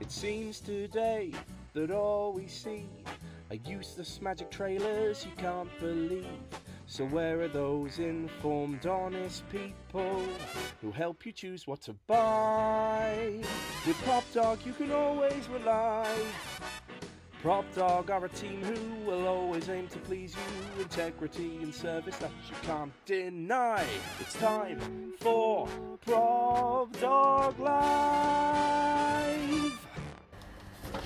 It seems today that all we see are useless magic trailers you can't believe. So where are those informed, honest people who help you choose what to buy? With PropDog you can always rely. PropDog are a team who will always aim to please you. Integrity and service that you can't deny. It's time for PropDog Live!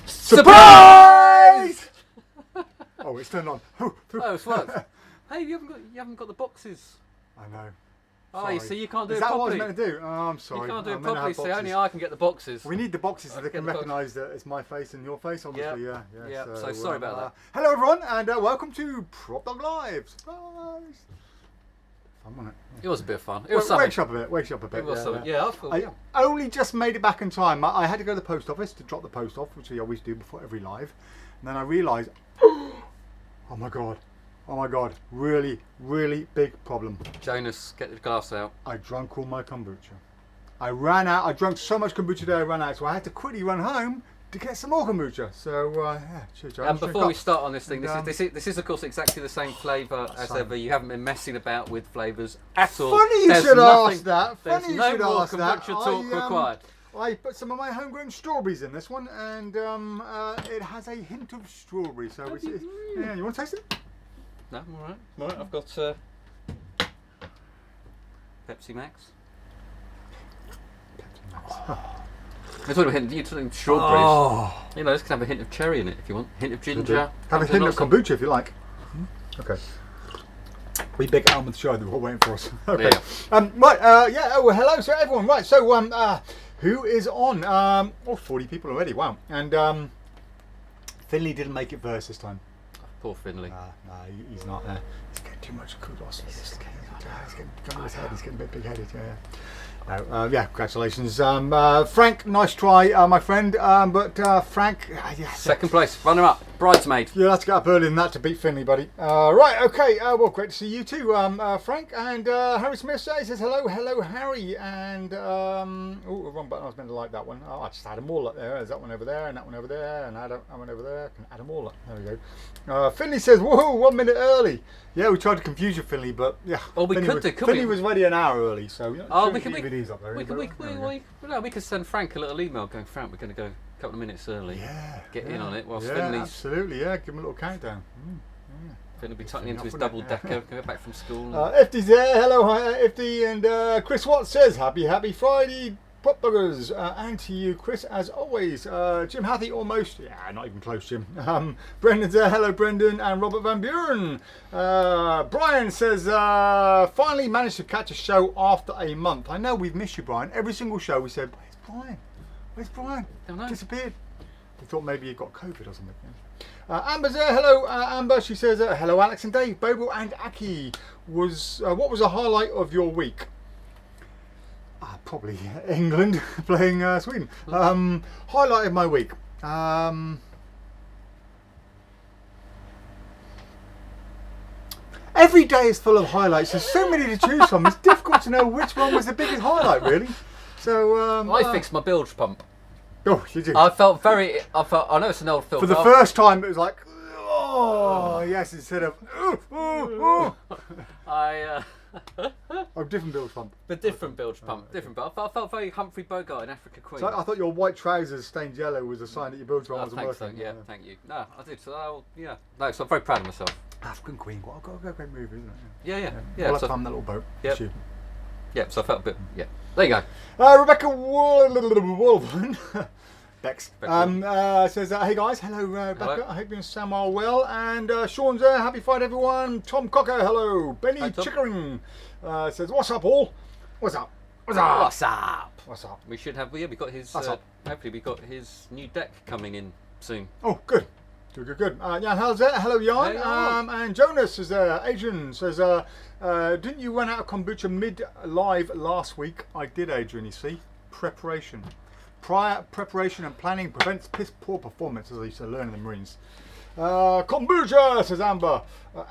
Surprise! Oh, it's turned on. Oh, it's worked. Hey, you haven't got the boxes. I know. Oh, you see, you can't do Is it that properly. what I was meant to do? Oh, I'm sorry. You can't do I'm it meant to properly, have so boxes. only I can get the boxes. We need the boxes so they Get can the box. recognise that it's my face and your face, obviously. Yep. Yeah. Yep, so sorry about that. Hello, everyone, and welcome to PropDog Live. Surprise! Fun, wasn't it? It was a bit of fun. It was something. Wakes you up a bit. It was something. Yeah, I thought. I only just made it back in time. I had to go to the post office to drop the post off, which we always do before every live. And then I realised, oh my god, really big problem. Jonas, get the glass out. I drank all my kombucha. I ran out. I drank so much kombucha that I ran out, so I had to quickly run home to get some more kombucha. So yeah, cheers, Jonas. And before we start on this thing, And, this is of course exactly the same flavour as ever. You haven't been messing about with flavours at all. Funny you There's should nothing- ask that. There's Funny you no should more ask that. kombucha talk required. I put some of my homegrown strawberries in this one, and it has a hint of strawberry. So yeah, you want to taste it? No, I'm alright. Alright, I've got Pepsi Max. You're talking strawberries. Oh. You know, this can have a hint of cherry in it if you want. Hint of ginger. Have a hint of kombucha if you like. Okay. We big almond show that we're all waiting for us. Okay. Yeah. Right. Yeah. Oh, well, hello, so everyone. Right. So who is on? 40 people already. Wow. And Finley didn't make it first this time. Poor Finley. No, he's not there. He's getting too much kudos. He's getting his head. He's getting a bit big-headed. Yeah. Yeah, congratulations, Frank. Nice try, my friend. But Frank, yeah, Second place, runner up, bridesmaid. you'll have to get up earlier than that to beat Finley, buddy. Right, okay. Well, great to see you too, Frank. And Harry Smith says hello, Harry. And oh, wrong button. I was meant to like that one. Oh, I just had them all up there. There's that one over there, and that one over there, and that one over there. I can add them all up. There we go. Finley says, "Whoa, 1 minute early." Yeah, we tried to confuse you, Finley, but yeah. Well, we Finley could do, could Finley we? was ready an hour early, so you know, Oh, shouldn't keep DVDs up there. we There we go. we could send Frank a little email going, Frank, we're going to go a couple of minutes early. Yeah, Get in on it whilst yeah, Finley's absolutely, yeah. Give him a little countdown. going to be tucking into his Finley, double decker, go back from school. Ifty's there. Hello, hi, Ifty, and Chris Watts says happy Friday, PropDoggers, and to you, Chris, as always. Jim Hathey, almost, yeah, not even close, Jim. Brendan's there. Hello, Brendan, and Robert Van Buren. Brian says finally managed to catch a show after a month. I know we've missed you, Brian. Every single show we said, where's Brian? Where's Brian? Don't know. Disappeared. We thought maybe you got COVID or something. Yeah. Amber's there. Hello, Amber. She says, hello, Alex and Dave, Bobo and Aki. What was a highlight of your week? Probably England playing Sweden. Highlight of my week. Every day is full of highlights. There's so many to choose from. It's difficult to know which one was the biggest highlight, really. So I fixed my bilge pump. Oh, you did. I know it's an old film. For the first time, it was like, oh yes, instead of different bilge pump. The different bilge pump, different. But I felt very Humphrey Bogart in Africa Queen. So I thought your white trousers stained yellow was a sign that your bilge pump wasn't thanks, working. yeah, thank you. No, I did. So yeah, no, so I'm very proud of myself. African Queen, what a great movie, isn't it? Yeah. All So, that time, that little boat. Yep. Shoot. yeah, so I felt a bit. Yeah, there you go. Rebecca Wolven. Bex. Says, hey guys, hello Rebecca. Hello. I hope you and Sam are well. And Sean's there. Happy Friday, everyone. Tom Cocker, hello. Benny Hi, Tom. Chickering says, what's up, all? What's up? What's up? What's up? We should have. Yeah, we got his. What's up? Hopefully, we got his new deck coming in soon. Oh, good. Good. Jan Hal's there. Hello, Jan. Hey, And Jonas is there. Adrian says, didn't you run out of kombucha mid-live last week? I did, Adrian, you see. Preparation. Prior preparation and planning prevents piss poor performance, as I used to learn in the Marines. Kombucha, says Amber.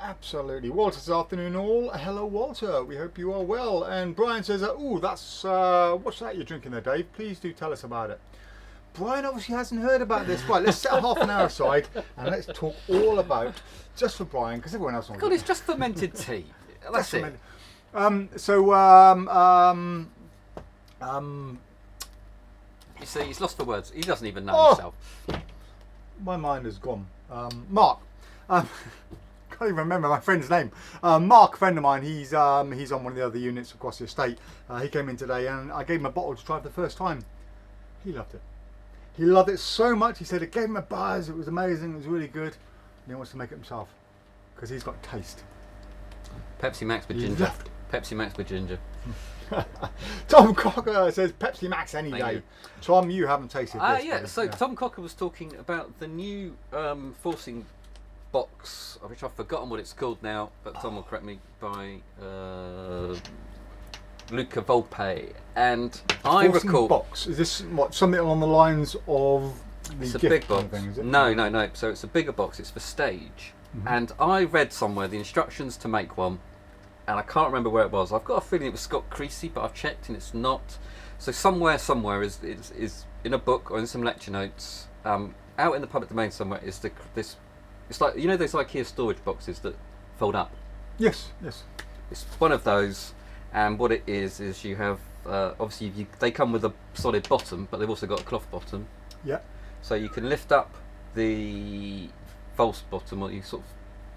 Absolutely. Walter, this afternoon all. Hello, Walter. We hope you are well. And Brian says, that's, what's that you're drinking there, Dave? Please do tell us about it. Brian obviously hasn't heard about this. Right, let's set half an hour aside and let's talk all about, just for Brian, because everyone else wants God, it's just fermented tea. That's it. You see, he's lost for words. He doesn't even know himself. My mind has gone. Mark. Can't even remember my friend's name. Mark, a friend of mine, he's on one of the other units across the estate. He came in today and I gave him a bottle to try for the first time. He loved it. He loved it so much. He said it gave him a buzz. It was amazing. It was really good. And he wants to make it himself because he's got taste. Pepsi Max with ginger. Pepsi Max with ginger. Tom Cocker says Pepsi Max any Thank day. you. Tom, you haven't tasted this. Yeah, so Tom Cocker was talking about the new forcing box, which I've forgotten what it's called now, but Tom will correct me, by Luca Volpe. And I recall... box. Is this what, something along the lines of the It's a gift big box. kind of thing, is it? No. So it's a bigger box. It's for stage. And I read somewhere the instructions to make one, and I can't remember where it was. I've got a feeling it was Scott Creasy, but I've checked and it's not. So somewhere is in a book or in some lecture notes, out in the public domain somewhere is this. It's like, you know, those IKEA storage boxes that fold up. Yes. It's one of those, and what it is you have obviously they come with a solid bottom, but they've also got a cloth bottom. Yeah. So you can lift up the false bottom, or you sort of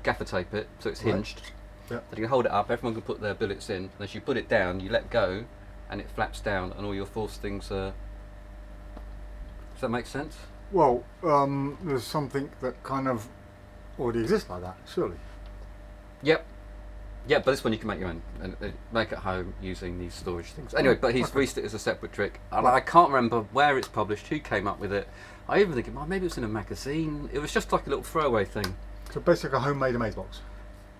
gaffer tape it so it's hinged. Right. Yeah. Then you can hold it up. Everyone can put their billets in, and as you put it down, you let go, and it flaps down, and all your false things are. Does that make sense? Well, there's something that kind of already exists like that, surely. Yep. Yeah, but this one you can make your own and make at home using these storage things. Anyway, but he's released it as a separate trick, and I can't remember where it's published, who came up with it. I even think maybe it was in a magazine. It was just like a little throwaway thing. So basically a homemade amaze box.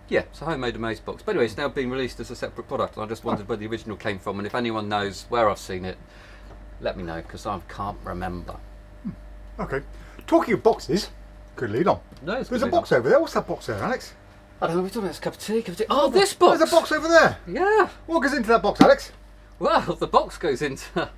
Yeah, it's a homemade amaze box. But anyway, it's now being released as a separate product, and I just wondered where the original came from, and if anyone knows where I've seen it, let me know, because I can't remember. Okay. Talking of boxes, good lead on. No, There's a box over there. What's that box there, Alex? I don't know what we're talking about. It's a cup of tea. Oh, this box! There's a box over there. Yeah. What goes into that box, Alex? Well, the box goes into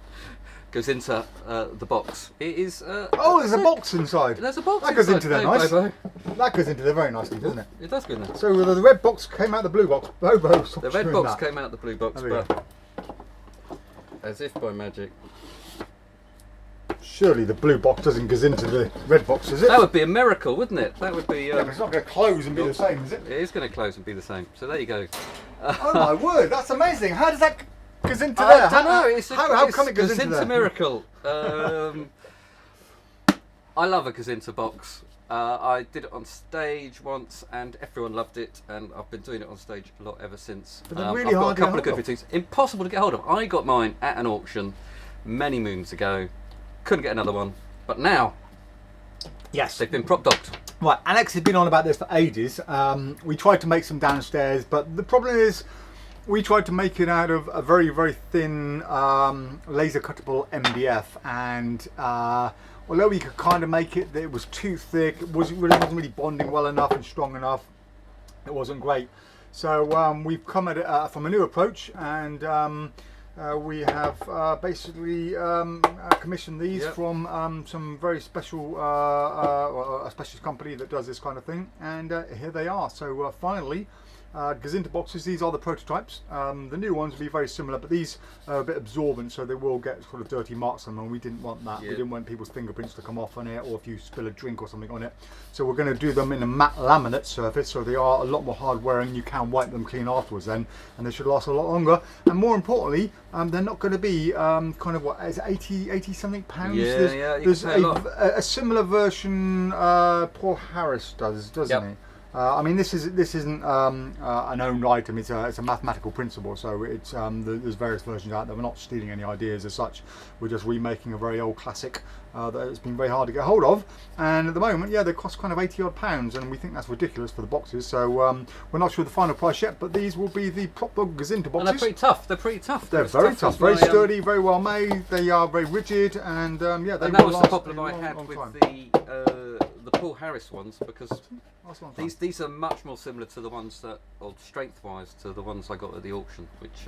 the box. It is. There's a box inside. There's a box. That goes into there nice. Bobo. That goes into there very nicely, doesn't it? It does go in there. So the red box came out the blue box. Bobo, The red box came out the blue box, but as if by magic. Surely the blue box doesn't go into the red box, does it? That would be a miracle, wouldn't it? That would be. Yeah, but it's not going to close and be the same, is it? It is going to close and be the same. So there you go. Oh my word, that's amazing. How does that go into there? I don't know. How come it goes into there? It's a miracle. I love a Gzinterbox. I did it on stage once, and everyone loved it, and I've been doing it on stage a lot ever since. But they're really I've hard got a couple to of good routines. Impossible to get hold of. I got mine at an auction many moons ago. Couldn't get another one, but now, yes, they've been PropDogged. Right, Alex has been on about this for ages. We tried to make some downstairs, but the problem is we tried to make it out of a very, very thin laser cuttable MDF, and although we could kind of make it, it was too thick. It wasn't really bonding well enough and strong enough. It wasn't great. So we've come at it from a new approach, and we have basically commissioned these from some very special, a specialist company that does this kind of thing, and here they are. So finally, Gzinterboxes, these are the prototypes. The new ones will be very similar, but these are a bit absorbent, so they will get sort of dirty marks on them, and we didn't want that. We didn't want people's fingerprints to come off on it, or if you spill a drink or something on it. So we're going to do them in a matte laminate surface, so they are a lot more hard wearing. You can wipe them clean afterwards then, and they should last a lot longer. And more importantly, they're not going to be kind of, what is it, 80 something pounds? Yeah, there's a similar version Paul Harris doesn't he? I mean, this isn't an owned item. It's a mathematical principle. So it's there's various versions out there. We're not stealing any ideas as such. We're just remaking a very old classic that has been very hard to get hold of. And at the moment, they cost kind of £80 odd, and we think that's ridiculous for the boxes. So we're not sure the final price yet. But these will be the PropDog Gzinterboxes. And they're pretty tough. They're very tough, very sturdy, very well made. They are very rigid, and they and that will was last the problem a I long, had long with time. the Will Harris ones because That's a lot of fun. these are much more similar to the ones that, or strength-wise, to the ones I got at the auction, which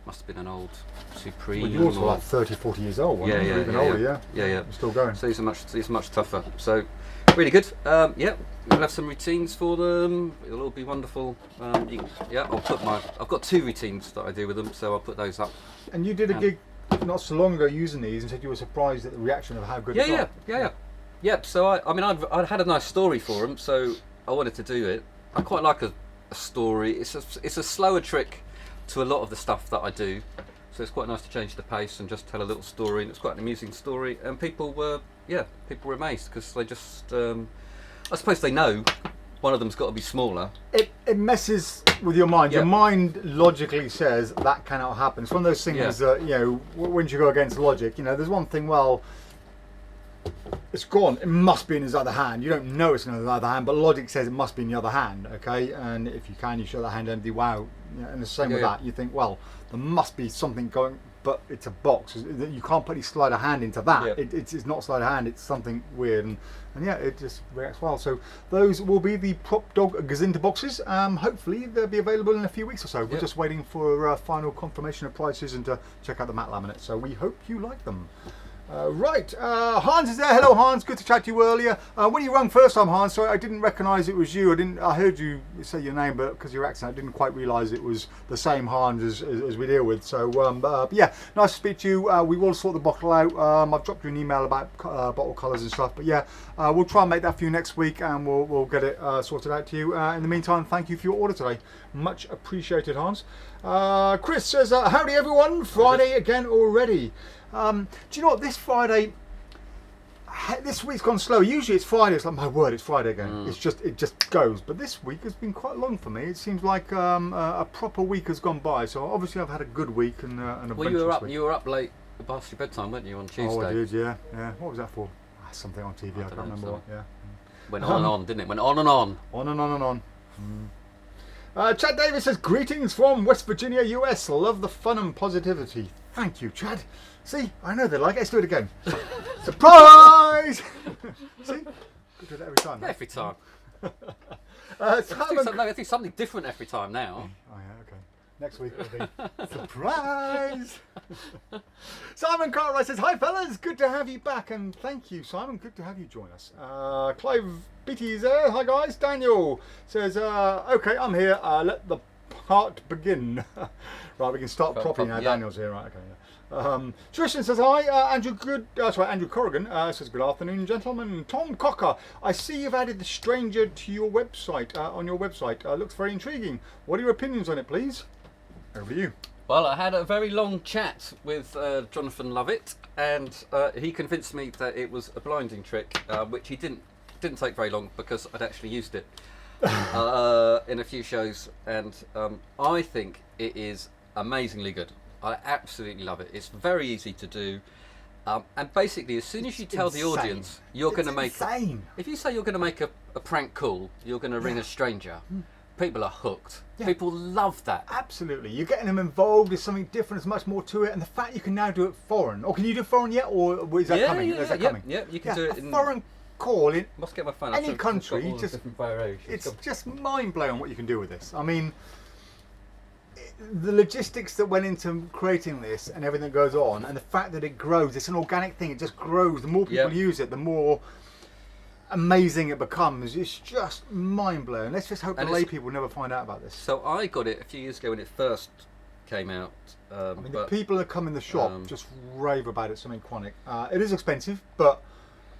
must have been an old Supreme. Well, yours were or- like 30, 40 years old, weren't Yeah, they? yeah, Or even yeah, older, yeah. yeah. Yeah. You're still going. So these are much tougher. So really good. Yeah, we'll have some routines for them. It'll all be wonderful. I've got 2 routines that I do with them, so I'll put those up. And you did a gig not so long ago using these and said you were surprised at the reaction of how good they got. Yeah. So I'd had a nice story for them, so I wanted to do it. I quite like a story. It's a slower trick to a lot of the stuff that I do, so it's quite nice to change the pace and just tell a little story. And it's quite an amusing story, and people were amazed because they just I suppose they know one of them's got to be smaller. It messes with your mind. Yeah. Your mind logically says that cannot happen. It's one of those things that, you know, once you go against logic, you know, there's one thing, well, it's gone. It must be in his other hand. You don't know it's in his other hand, but logic says it must be in the other hand, okay? And if you can, you show that hand empty, wow. You know, and the same with that. You think, well, there must be something going, but it's a box. You can't put any sleight of hand into that. Yeah. It's not sleight of hand, it's something weird. And yeah, it just reacts well. So those will be the PropDog Gzinterboxes. Hopefully they'll be available in a few weeks or so. We're just waiting for final confirmation of prices and to check out the matte laminate. So we hope you like them. Hans is there. Hello, Hans. Good to chat to you earlier. When you rang first time, Hans, sorry, I didn't recognise it was you. I heard you say your name, but because of your accent, I didn't quite realise it was the same Hans as we deal with. So, but yeah, nice to speak to you. We will sort the bottle out. I've dropped you an email about bottle colours and stuff. But yeah, we'll try and make that for you next week, and we'll get it sorted out to you. In the meantime, thank you for your order today. Much appreciated, Hans. Chris says, howdy everyone. Friday again already. Do you know what, this Friday, this week's gone slow. Usually it's Friday, it's like, my word, it's Friday again. It just goes. But this week has been quite long for me. It seems like a proper week has gone by. So obviously I've had a good week and a adventurous week. You were up late past your bedtime, weren't you, on Tuesday? Oh, I did, yeah. What was that for? Something on TV, I can't remember what, yeah. Went on and on, didn't it? Went on and on. On and on and on. Chad Davis says, greetings from West Virginia, US. Love the fun and positivity. Thank you, Chad. See, I know they like it. Let's do it again. Surprise! See? We do that every time. Yeah, every time. Simon... I think something different every time now. Oh, yeah, okay. Next week will be surprise! Simon Cartwright says, hi fellas, good to have you back. And thank you, Simon. Good to have you join us. Clive Beatty is there. Hi, guys. Daniel says, okay, I'm here. Let the part begin. Right, we can start properly now. Yeah. Daniel's here. Right, okay. Yeah. Tristan says hi. Andrew Andrew Corrigan says good afternoon, gentlemen. Tom Cocker, I see you've added the stranger to your website. On your website, looks very intriguing. What are your opinions on it, please? Over to you. Well, I had a very long chat with Jonathan Lovett, and he convinced me that it was a blinding trick, which he didn't take very long because I'd actually used it in a few shows, and I think it is amazingly good. I absolutely love it. It's very easy to do, and basically, as soon as you tell the audience you're going to make, if you say you're going to make a prank call, you're going to ring a stranger. People are hooked. Yeah. People love that. Absolutely. You're getting them involved. There's something different. There's much more to it. And the fact you can now do it foreign. Or can you do foreign yet? Or is that coming? Is that coming? Yeah, you can do it in foreign call in must get my phone any country. It's just mind-blowing what you can do with this. I mean, the logistics that went into creating this and everything that goes on, and the fact that it grows. It's an organic thing. It just grows. The more people use it, the more amazing it becomes. It's just mind-blowing. Let's just hope the lay people never find out about this. So I got it a few years ago when it first came out. I mean, the people that come in the shop just rave about it. Something chronic. It is expensive, but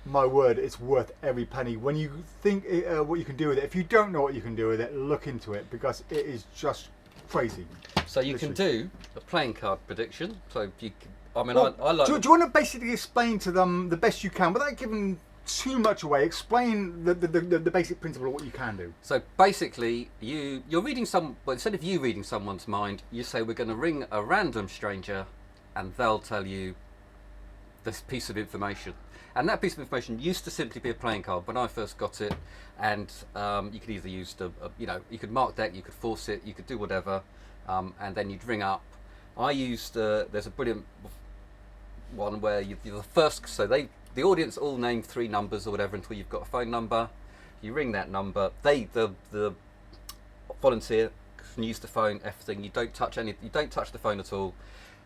my word, it's worth every penny. When you think what you can do with it, if you don't know what you can do with it, look into it because it is just crazy. So you can do a playing card prediction. So you, I mean, well, I like. Do you want to basically explain to them the best you can without giving too much away? Explain the basic principle of what you can do. So basically, you're reading well, instead of you reading someone's mind, you say we're going to ring a random stranger, and they'll tell you this piece of information. And that piece of information used to simply be a playing card when I first got it, and you could either use you could mark deck, you could force it, you could do whatever, and then you'd ring up. I used there's a brilliant one where you're the first, so the audience all name 3 numbers or whatever until you've got a phone number. You ring that number. The volunteer can use the phone. Everything. You don't touch the phone at all.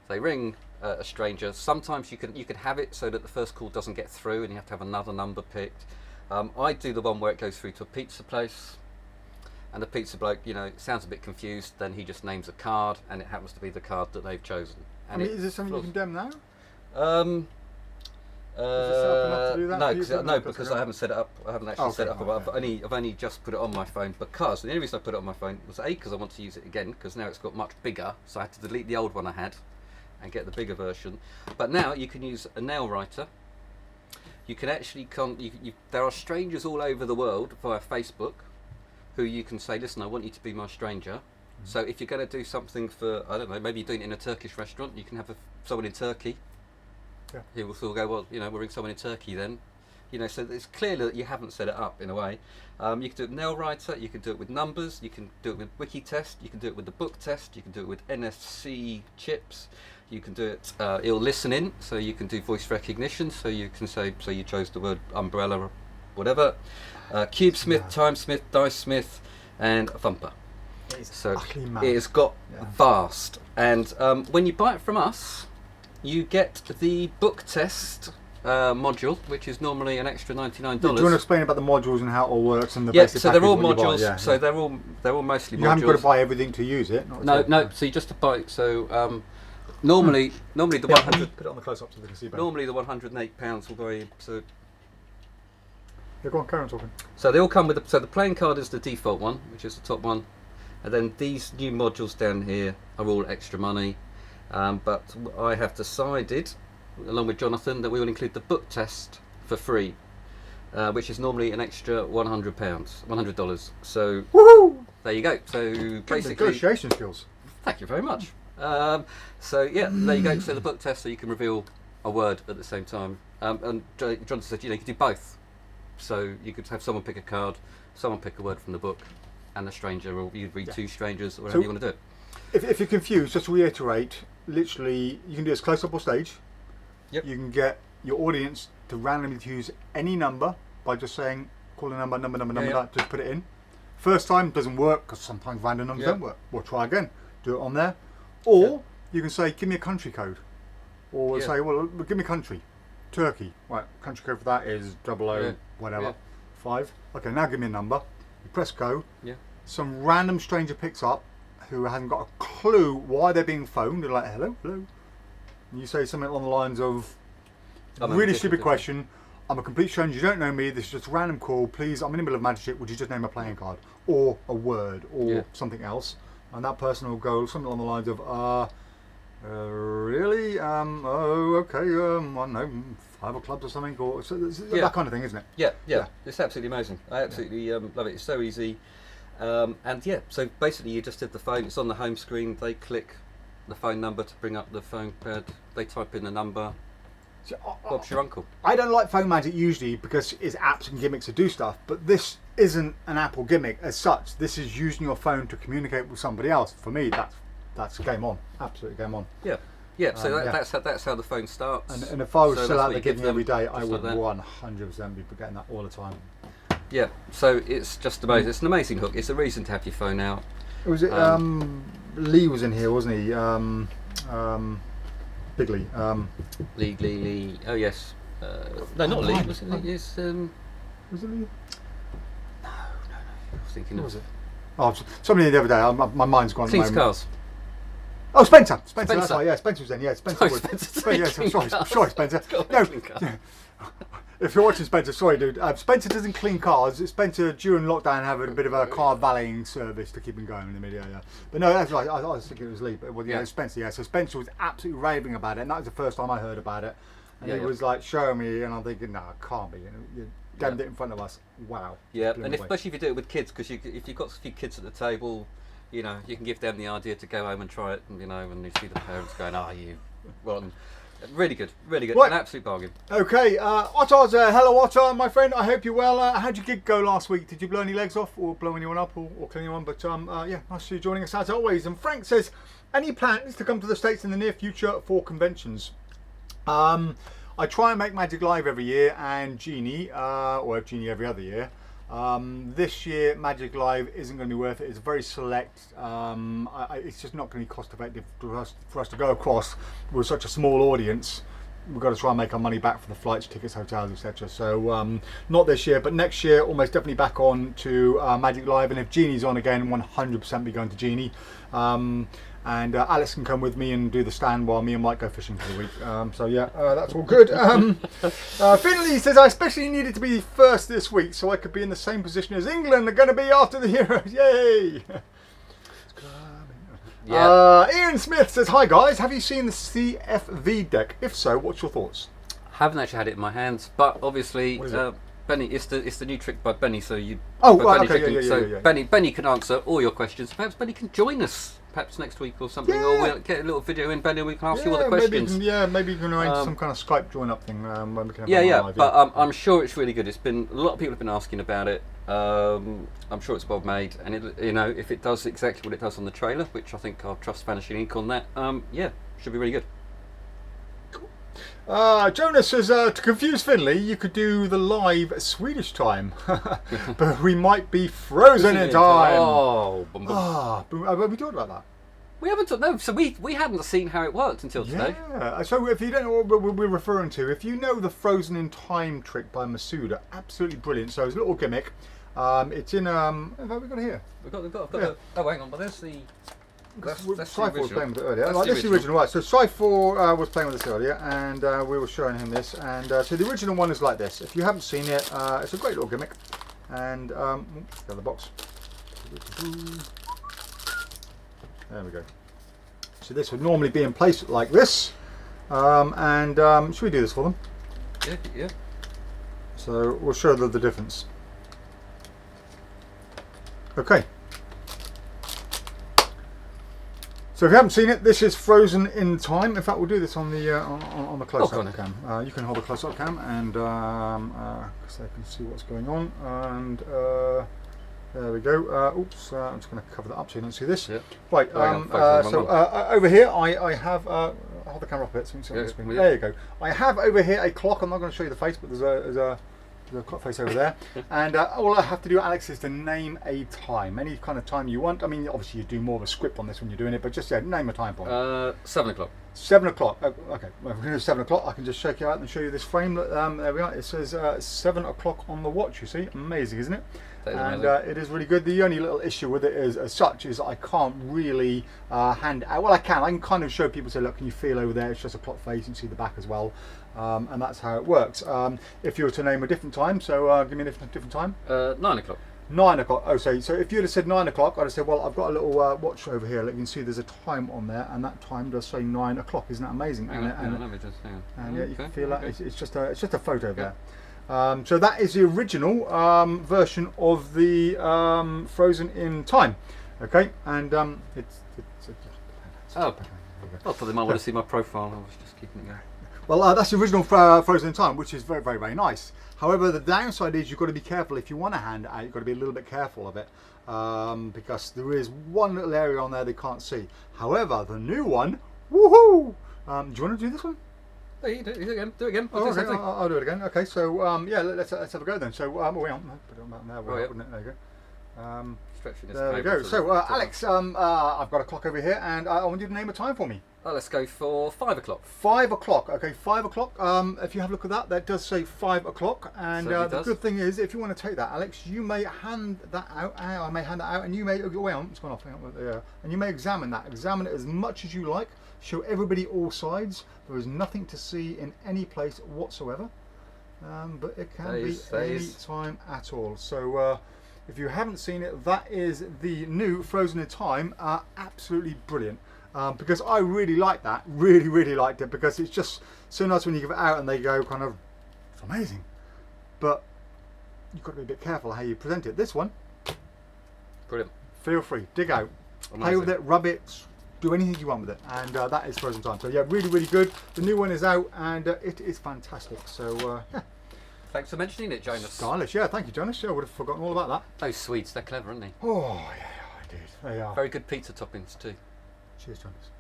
They ring a stranger. Sometimes you can have it so that the first call doesn't get through, and you have to have another number picked. I do the one where it goes through to a pizza place, and the pizza bloke, sounds a bit confused. Then he just names a card, and it happens to be the card that they've chosen. And is this something you can do now? No, because I haven't set it up. I haven't actually set it up. Okay. I've only just put it on my phone because the only reason I put it on my phone was because I want to use it again because now it's got much bigger. So I had to delete the old one I had and get the bigger version. But now you can use a nail writer. You can actually there are strangers all over the world via Facebook who you can say, listen, I want you to be my stranger. So if you're going to do something for, I don't know, maybe you're doing it in a Turkish restaurant, you can have someone in Turkey. Yeah. He will still go, well, we'll ring someone in Turkey then. So it's clear that you haven't set it up in a way. You can do it with nail writer, you can do it with numbers, you can do it with wiki test, you can do it with the book test, you can do it with NFC chips, you can do it, it'll listen in, so you can do voice recognition, so you can say, so you chose the word umbrella or whatever. Cubesmith, Timesmith, Dicesmith, and Thumper. So it has got vast. And when you buy it from us, you get the book test module, which is normally an extra $99. Do you want to explain about the modules and how it all works and the yeah, basic so they're all package, modules. So they're all mostly modules. You haven't got to buy everything to use it. No. So you just to buy. So normally the 100. Put it on the close up so they can see better. Normally the £108 will buy you. So yeah, go on, carry on talking. So they all come with so the playing card is the default one, which is the top one, and then these new modules down here are all extra money. But I have decided, along with Jonathan, that we will include the book test for free, which is normally an extra $100. So woohoo! There you go. So basically, negotiation skills. Thank you very much. So yeah, there you go. So the book test, so you can reveal a word at the same time. And Jonathan said, you can do both. So you could have someone pick a card, someone pick a word from the book, and a stranger, or you read 2 strangers, or whatever you want to do it. If you're confused, just to reiterate, literally you can do this close up or stage. Yep. You can get your audience to randomly choose any number by just saying, call a number, just put it in. First time doesn't work because sometimes random numbers don't work. We'll try again, do it on there. Or you can say, give me a country code. Or say, well, give me a country. Turkey. Right, country code for that is 00 whatever. 5. Okay, now give me a number. You press go. Yeah. Some random stranger picks up who hasn't got a clue why they're being phoned. They're like, hello. And you say something along the lines of, really stupid question. I'm a complete stranger, you don't know me, this is just a random call, please, I'm in the middle of Magic Shop, would you just name a playing card? Or a word, or something else. And that person will go something along the lines of, really? Oh, okay, I don't know, 5 of clubs or something, or that kind of thing, isn't it? Yeah. It's absolutely amazing. I absolutely love it. It's so easy. So basically you just did the phone, it's on the home screen, they click the phone number to bring up the phone pad, they type in the number, Bob's your uncle. I don't like phone magic usually because it's apps and gimmicks to do stuff, but this isn't an Apple gimmick as such. This is using your phone to communicate with somebody else. For me, that's game on, absolutely game on. So that's how the phone starts. And if I was still out there giving every day, I would 100% be getting that all the time. Yeah, so it's just amazing. It's an amazing hook. It's a reason to have your phone out. Was it Lee was in here, wasn't he? Big Lee. Lee. Oh yes. No, not Lee. Was it Lee? Yes. Was it Lee? No. I was thinking. What was it? Oh, somebody the other day. My mind's gone. King's Cars. Oh, Spencer. That's right. Yeah, Spencer was in. Yeah, Spencer. Sorry, Spencer. No. If you're watching Spencer, sorry, dude. Spencer doesn't clean cars. Spencer during lockdown had a bit of a car valeting service to keep him going in the middle. Yeah. But no, that's right. I was thinking it was Lee, but Spencer. Yeah. So Spencer was absolutely raving about it, and that was the first time I heard about it. And he was like showing me, and I'm thinking, no, it can't be. You damned it in front of us. Wow. Yeah, and especially if you do it with kids, because if you've got a few kids at the table, you can give them the idea to go home and try it, and and you see the parents going, really good, right. An absolute bargain. Okay, Ottar's hello Ottar, my friend, I hope you're well. How'd your gig go last week? Did you blow any legs off or blow anyone up or clean anyone? But nice to see you joining us as always. And Frank says, any plans to come to the States in the near future for conventions? I try and make Magic Live every year and Genie, or Genie every other year. This year Magic Live isn't going to be worth it. It's very select. It's just not going to be cost effective for us to go across with such a small audience. We've got to try and make our money back for the flights, tickets, hotels, etc. So not this year, but next year almost definitely back on to Magic Live, and if Genie's on again, 100% be going to Genie. And Alex can come with me and do the stand while me and Mike go fishing for the week. So yeah, that's all good. Finley says, I especially needed to be first this week so I could be in the same position as England. They're going to be after the Euros. Yay! Yeah. Ian Smith says, hi guys, have you seen the CFV deck? If so, what's your thoughts? Haven't actually had it in my hands, but obviously, What is it? Benny, it's the new trick by Benny. So you. Oh, by right, Benny okay, Chicken. yeah. Benny can answer all your questions. Perhaps Benny can join us, perhaps next week or something, or we'll get a little video in Benny. We can ask you all the questions. Maybe you can arrange some kind of Skype join up thing when we can have live. But I'm sure it's really good. It's been a lot of people have been asking about it. I'm sure it's well made, and if it does exactly what it does on the trailer, which I think I'll trust Vanishing Ink on that. Should be really good. Jonas says, to confuse Finley, you could do the live Swedish time, but we might be frozen in time. Oh, Have we talked about that? we haven't. No, so we hadn't seen how it worked until today. Yeah. So if you don't know what we're referring to, if you know the frozen in time trick by Masuda, absolutely brilliant. So it's a little gimmick. It's in what have we got here? I've got oh, hang on, but there's the. That's the Cypher was playing with it earlier. That's This is the original, right? So Cypher was playing with this earlier, and we were showing him this. And so the original one is like this. If you haven't seen it, it's a great little gimmick. And the other box. There we go. So this would normally be in place like this. Should we do this for them? Yeah. So we'll show them the difference. Okay. So if you haven't seen it, this is frozen in time. In fact, we'll do this on the close-up cam. You can hold the close-up cam, and so they can see what's going on. And there we go. Oops, I'm just going to cover that up so you don't see this. Yep. Right. Over here, I have. Hold the camera up a bit so you can see on the screen. There you go. I have over here a clock. I'm not going to show you the face, but there's a clock face over there, and all I have to do, Alex, is to name a time, any kind of time you want. I mean, obviously you do more of a script on this when you're doing it, but just name a time point. 7 o'clock. 7 o'clock. Oh, okay, well, if we're going to do 7 o'clock, I can just shake it out and show you this frame. There we are. It says 7 o'clock on the watch. You see, amazing, isn't it? And it is really good. The only little issue with it is, as such, is I can't really hand out. Well, I can kind of show people. Say, look, can you feel over there? It's just a clock face. You can see the back as well, and that's how it works. If you were to name a different time, so give me a different time. 9 o'clock. 9 o'clock. Oh, so if you'd have said 9 o'clock, I'd have said, well, I've got a little watch over here. Like you can see, there's a time on there, and that time does say 9 o'clock. Isn't that amazing? Hang on, let me just hang on. And yeah, you can feel that. It's just a photo there. So that is the original version of the Frozen in Time. Okay, and it's I thought they might want to see my profile. I was just keeping it going. Well, that's the original Frozen in Time, which is very, very, very nice. However, the downside is you've got to be careful. If you want to hand it out, you've got to be a little bit careful of it, because there is one little area on there they can't see. However, the new one, woohoo! Do you want to do this one? Hey, do it again. Do it again. Oh, okay, I'll do it again. Okay, so yeah, let's have a go then. So wait on, put it on there, wouldn't it? There you go. There we go. So Alex, I've got a clock over here, and I want you to name a time for me. Let's go for 5 o'clock. 5 o'clock. Okay, 5 o'clock. If you have a look at that, that does say 5 o'clock. And the good thing is, if you want to take that, Alex, you may hand that out. I may hand that out, and you may wait on. It's gone off. And you may examine that. Examine it as much as you like. Show everybody all sides. There is nothing to see in any place whatsoever. But it can be any time at all. So if you haven't seen it, that is the new Frozen in Time. Absolutely brilliant. Because I really like that, really liked it, because it's just so nice when you give it out and they go kind of, it's amazing. But you've got to be a bit careful how you present it. This one, brilliant. Feel free, dig out, play with it, rub it, do anything you want with it, and that is Frozen Time. So yeah, really good. The new one is out, and it is fantastic. So yeah. Thanks for mentioning it, Jonas. Stylish, yeah. Thank you, Jonas. Yeah, I would have forgotten all about that. Those Swedes, they're clever, aren't they? Oh yeah, indeed, they are. Very good pizza toppings too. Cheers, Jonas.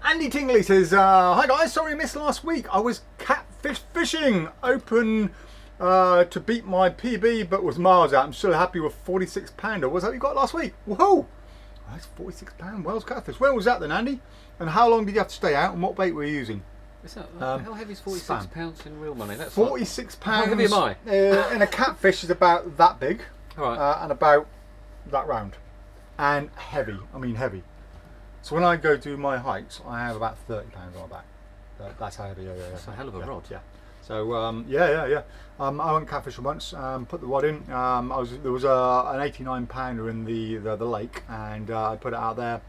Andy Tingley says, hi guys, sorry I missed last week. I was catfish fishing, open to beat my PB, but was miles out. I'm still happy with £46. What's that you got last week? Whoa! That's £46 Wells catfish. Where was that then, Andy? And how long did you have to stay out, and what bait were you using? Is that, how heavy is £46 in real money? That's £46. How heavy am I? And a catfish is about that big, Right. and about that round, and heavy. I mean heavy. So when I go do my hikes, I have about £30 on my back. That's how heavy. Yeah. That's a hell of a rod. Yeah. So yeah. I went catfishing once. Put the rod in. There was an 89 pounder in the lake, and I put it out there.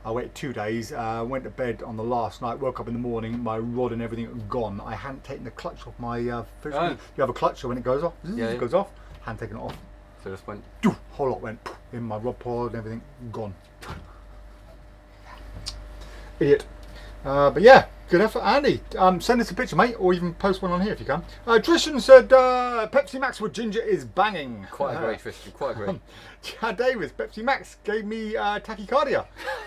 I waited 2 days. Went to bed on the last night. Woke up in the morning. My rod and everything had gone. I hadn't taken the clutch off my fish. Oh. You have a clutch, so when it goes off, Yeah. it goes off. Hadn't taken it off. So just went. Whole lot went in my rod pod and everything gone. Idiot. But yeah, good effort, Andy. Send us a picture, mate, or even post one on here if you can. Trishan said Pepsi Max with ginger is banging. Quite agree, Tristan. Quite agree. Chad Davis, Pepsi Max gave me tachycardia.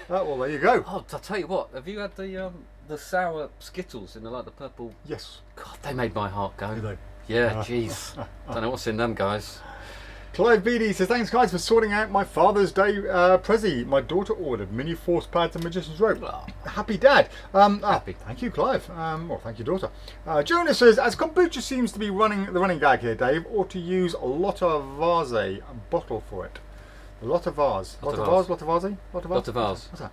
Well, there you go. Oh, I'll tell you what. Have you had the sour Skittles in the purple? Yes. God, they made my heart go. Did they? Yeah, jeez. Don't know what's in them, guys. Clive Beatty says, thanks guys for sorting out my Father's Day prezi. My daughter ordered mini force pads and magician's rope. Oh. Happy dad. Happy. Thank you, Clive. Well, thank you, daughter. Jonas says, as kombucha seems to be the running gag here, Dave, ought to use a Lotta Vase bottle for it. A Lotta Vase. Lotta Vase? Lotta Vase. What's that?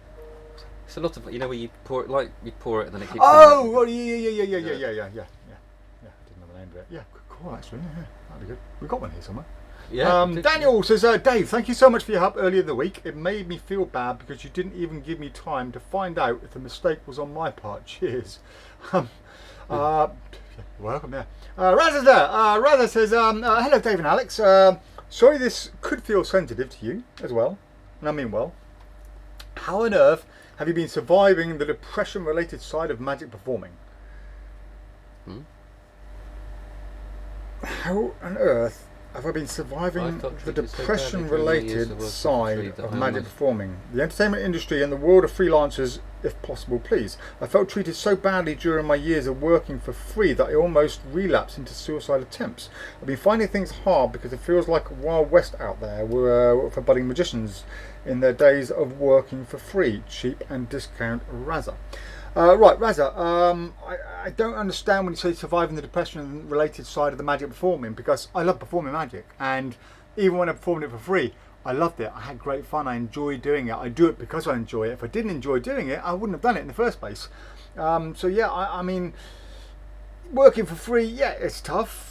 It's a lot of, where you pour it, you pour it and then it keeps. Oh, well, yeah. I didn't know the name of it. Yeah, good call actually. Yeah, that'd be good. We've got one here somewhere. Yeah. Daniel says, Dave, thank you so much for your help earlier in the week. It made me feel bad because you didn't even give me time to find out if the mistake was on my part. Cheers. Welcome, yeah. Razza's there. Razza says, hello, Dave and Alex. Sorry this could feel sensitive to you as well, and I mean well. How on earth have you been surviving the depression-related side of magic performing? How on earth have I been surviving the depression-related side of magic performing? The entertainment industry and the world of freelancers, if possible, please. I felt treated so badly during my years of working for free that I almost relapsed into suicide attempts. I've been finding things hard because it feels like a Wild West out there for budding magicians in their days of working for free. Cheap and discount Razza. Right, Razza, I don't understand when you say surviving the depression-related side of the magic performing, because I love performing magic, and even when I performed it for free, I loved it. I had great fun. I enjoyed doing it. I do it because I enjoy it. If I didn't enjoy doing it, I wouldn't have done it in the first place. So yeah, I mean, working for free, yeah, it's tough,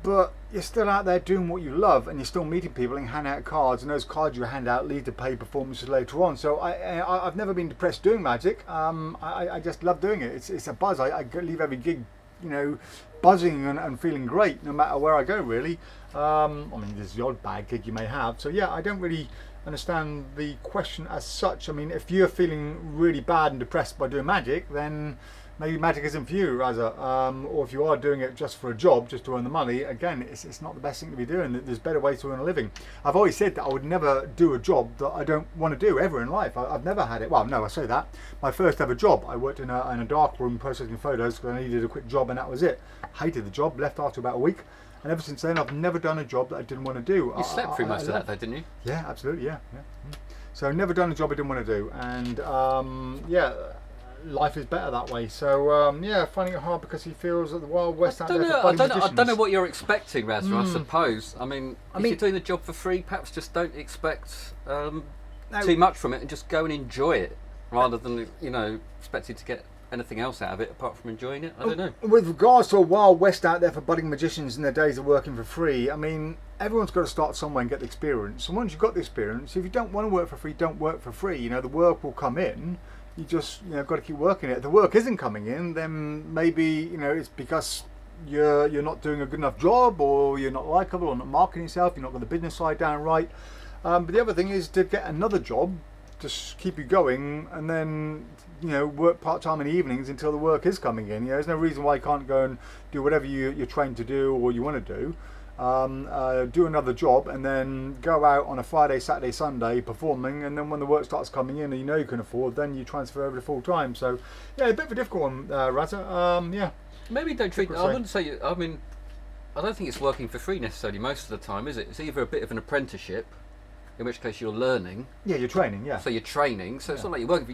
but you're still out there doing what you love, and you're still meeting people and handing out cards, and those cards you hand out lead to paid performances later on. So I've never been depressed doing magic. I just love doing it. It's a buzz. I leave every gig, buzzing and feeling great no matter where I go, really. I mean, there's the odd bad gig you may have. So yeah, I don't really understand the question as such. I mean, if you're feeling really bad and depressed by doing magic, then maybe magic isn't for you, Razza. Or if you are doing it just for a job, just to earn the money, again, it's not the best thing to be doing. There's better ways to earn a living. I've always said that I would never do a job that I don't want to do ever in life. I've never had it. Well, no, I say that. My first ever job, I worked in a dark room processing photos because I needed a quick job, and that was it. Hated the job, left after about a week. And ever since then, I've never done a job that I didn't want to do. You slept through most of that, though, didn't you? Yeah, absolutely, yeah. So never done a job I didn't want to do, and yeah, life is better that way. So yeah, finding it hard because he feels that the Wild West out there for budding magicians. I don't know what you're expecting, Razza. I suppose. I mean, if you're doing the job for free, perhaps just don't expect too much from it, and just go and enjoy it, rather than expecting to get anything else out of it apart from enjoying it. I don't know. With regards to a Wild West out there for budding magicians in their days of working for free, I mean, everyone's got to start somewhere and get the experience. And once you've got the experience, if you don't want to work for free, don't work for free. The work will come in. You just got to keep working it. If the work isn't coming in, then maybe it's because you're not doing a good enough job, or you're not likable, or not marketing yourself. You're not got the business side down right. But the other thing is to get another job to keep you going, and then work part-time in the evenings until the work is coming in. There's no reason why you can't go and do whatever you're trained to do or you want to do. do another job, and then go out on a Friday, Saturday, Sunday performing, and then when the work starts coming in and you know you can afford, then you transfer over to full time. So yeah, a bit of a difficult one, Razza. Yeah. Maybe don't treat. I wouldn't say. I mean, I don't think it's working for free necessarily most of the time, is it? It's either a bit of an apprenticeship, in which case you're learning. Yeah, you're training. Yeah. So you're training. So it's not like you're working for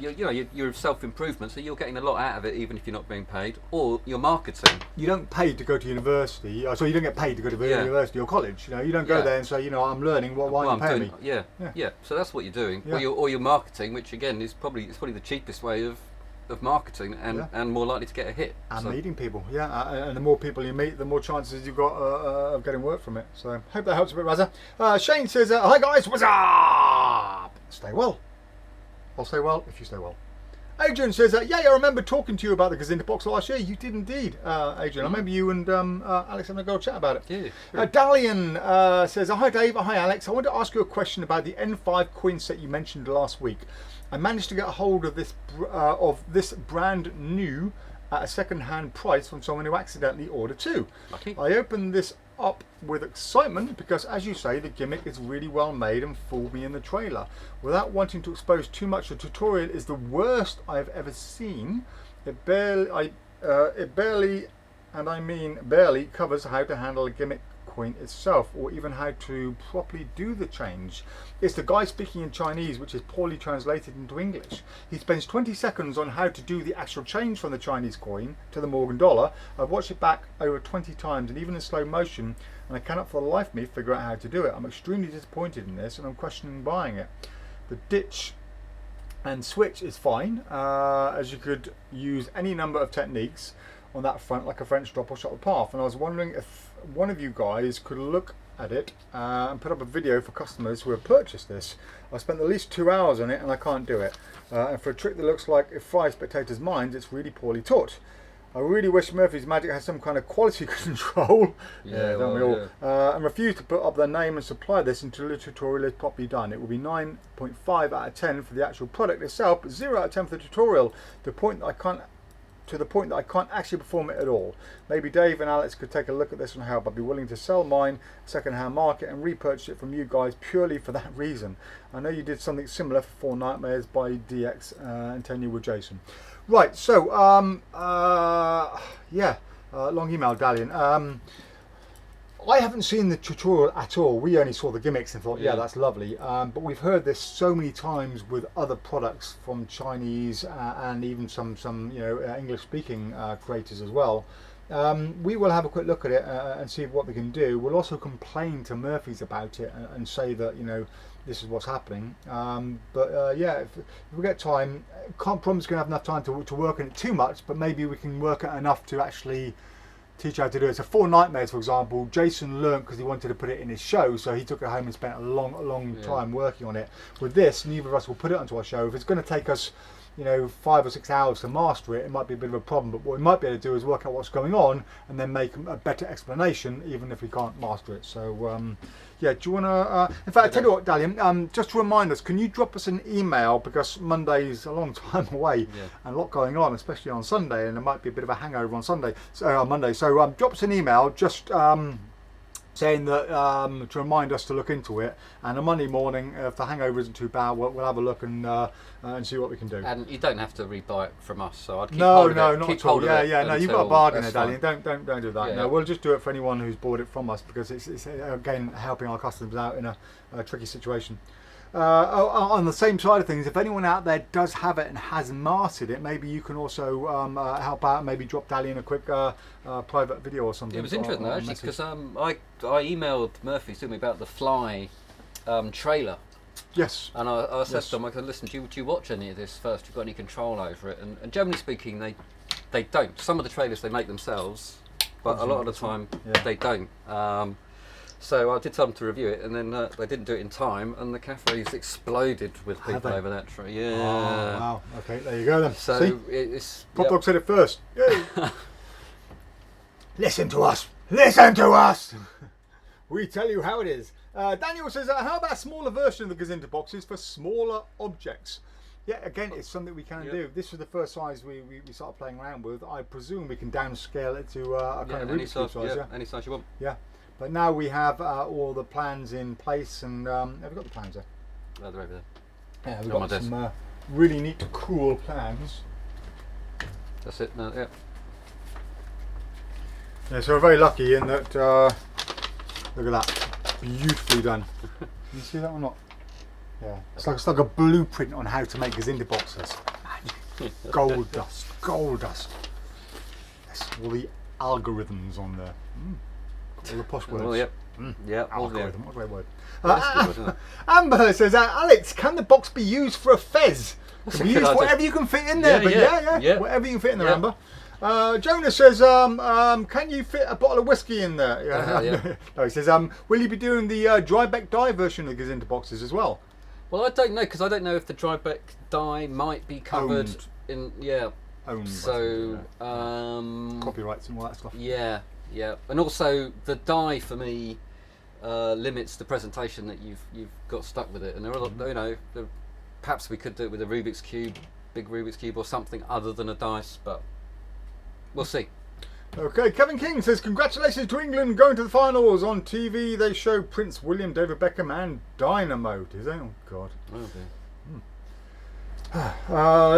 you're self-improvement. So you're getting a lot out of it, even if you're not being paid. Or you're marketing. You don't pay to go to university. So you don't get paid to go to university or college. You don't go there and say, I'm learning. Why are you paying me? Yeah. So that's what you're doing. Yeah. Or you're marketing, which again is probably the cheapest way of marketing and more likely to get a hit. And meeting people, and the more people you meet, the more chances you've got of getting work from it. So hope that helps a bit, Razza. Shane says, hi guys, what's up? Stay well. I'll stay well if you stay well. Adrian says, I remember talking to you about the Gzinterbox last year. You did indeed, Adrian. I remember you and Alex having a go chat about it. Yeah. Dalian says, hi Dave, hi Alex. I want to ask you a question about the N5 coin set you mentioned last week. I managed to get a hold of this brand new at a second-hand price from someone who accidentally ordered two. Lucky. I opened this up with excitement because, as you say, the gimmick is really well made and fooled me in the trailer. Without wanting to expose too much, the tutorial is the worst I've ever seen. It barely, and I mean barely, covers how to handle a gimmick coin itself, or even how to properly do the change. It's the guy speaking in Chinese, which is poorly translated into English. He spends 20 seconds on how to do the actual change from the Chinese coin to the Morgan dollar. I've watched it back over 20 times, and even in slow motion, and I cannot for the life of me figure out how to do it. I'm extremely disappointed in this, and I'm questioning buying it. The ditch and switch is fine, as you could use any number of techniques on that front, like a French drop or shot the path. And I was wondering if one of you guys could look at it and put up a video for customers who have purchased this. I spent at least 2 hours on it and I can't do it. And for a trick that looks like it fries spectators' minds, it's really poorly taught. I really wish Murphy's Magic has some kind of quality control, don't we all? And refuse to put up their name and supply this until the tutorial is properly done. It will be 9.5 out of 10 for the actual product itself, but 0 out of 10 for the tutorial, to the point that I can't actually perform it at all. Maybe Dave and Alex could take a look at this and help. I'd be willing to sell mine second-hand market and repurchase it from you guys purely for that reason. I know you did something similar for 4 Nightmares by DX and 10 year with Jason. Right, so long email, Dalian. I haven't seen the tutorial at all. We only saw the gimmicks and thought, that's lovely. But we've heard this so many times with other products from Chinese and even some English-speaking creators as well. We will have a quick look at it and see what we can do. We'll also complain to Murphy's about it and say that this is what's happening. If we get time, can't promise we're going to have enough time to work on it too much, but maybe we can work it enough to actually teach how to do it. So 4 Nightmares, for example, Jason learnt because he wanted to put it in his show, so he took it home and spent a long time working on it. With this, neither of us will put it onto our show. If it's going to take us 5 or 6 hours to master it, it might be a bit of a problem, but what we might be able to do is work out what's going on and then make a better explanation, even if we can't master it. So do you want to in fact, I tell you what, Dalian, just to remind us, can you drop us an email, because Monday's a long time away and a lot going on, especially on Sunday, and there might be a bit of a hangover on Monday, so drop us an email just saying that to remind us to look into it, and on Monday morning, if the hangover isn't too bad, we'll have a look and see what we can do. And you don't have to rebuy it from us, so I'd keep not hold of it. Not at all. No, you've got a bargain there, Dalian. Don't do that. Yeah, no, we'll just do it for anyone who's bought it from us, because it's again helping our customers out in a tricky situation. On the same side of things, if anyone out there does have it and has mastered it, maybe you can also help out, maybe drop Dalian a quick private video or something. It was interesting though, actually, because I emailed Murphy to me about the Fly trailer. Yes. And I said to him, I said, listen, do you watch any of this first? You've got any control over it? And generally speaking, they don't. Some of the trailers they make themselves, but a lot of the time they don't. So I did tell them to review it, and then they didn't do it in time, and the cafe's exploded with people over that tree. Yeah. Oh, wow. Okay, there you go then. So see? It's PropDog said it first. Yay. Listen to us. Listen to us. We tell you how it is. Daniel says, how about a smaller version of the Gzinterboxes for smaller objects? Yeah, again, it's something we can do. This was the first size we started playing around with. I presume we can downscale it to a kind of Rubik's Cube size. Any size you want. Yeah. But now we have all the plans in place, and have we got the plans there? Oh, they're over there. Yeah, we've On got my some really neat, cool plans. That's it. No, yeah. Yeah, so we're very lucky in that. Look at that, beautifully done. Can you see that or not? Yeah, it's like a blueprint on how to make Gzinterboxes. Gold dust, gold dust. Yes, all the algorithms on there. All the posh words. Well, yep. Yeah, Algorithm, what a great word. That's good, isn't it? Amber says, Alex, can the box be used for a fez? That's Can a be good used idea. whatever you can fit in there, Yeah. whatever you can fit in there, Yeah. Amber. Jonas says, can you fit a bottle of whiskey in there? Yeah. No, he says, will you be doing the dry back dye version of the Gzinterboxes as well? Well, I don't know, because I don't know if the dryback dye might be covered Owned. in. Yeah. Owned, So. copyrights and all that stuff. Yeah. And also, the dye for me limits the presentation that you've got stuck with it. And there are, perhaps we could do it with a Rubik's Cube, big Rubik's Cube, or something other than a dice, but we'll see. Okay, Kevin King says, congratulations to England going to the finals. On TV they show Prince William, David Beckham and Dynamo. Is that? Oh God. Oh dear.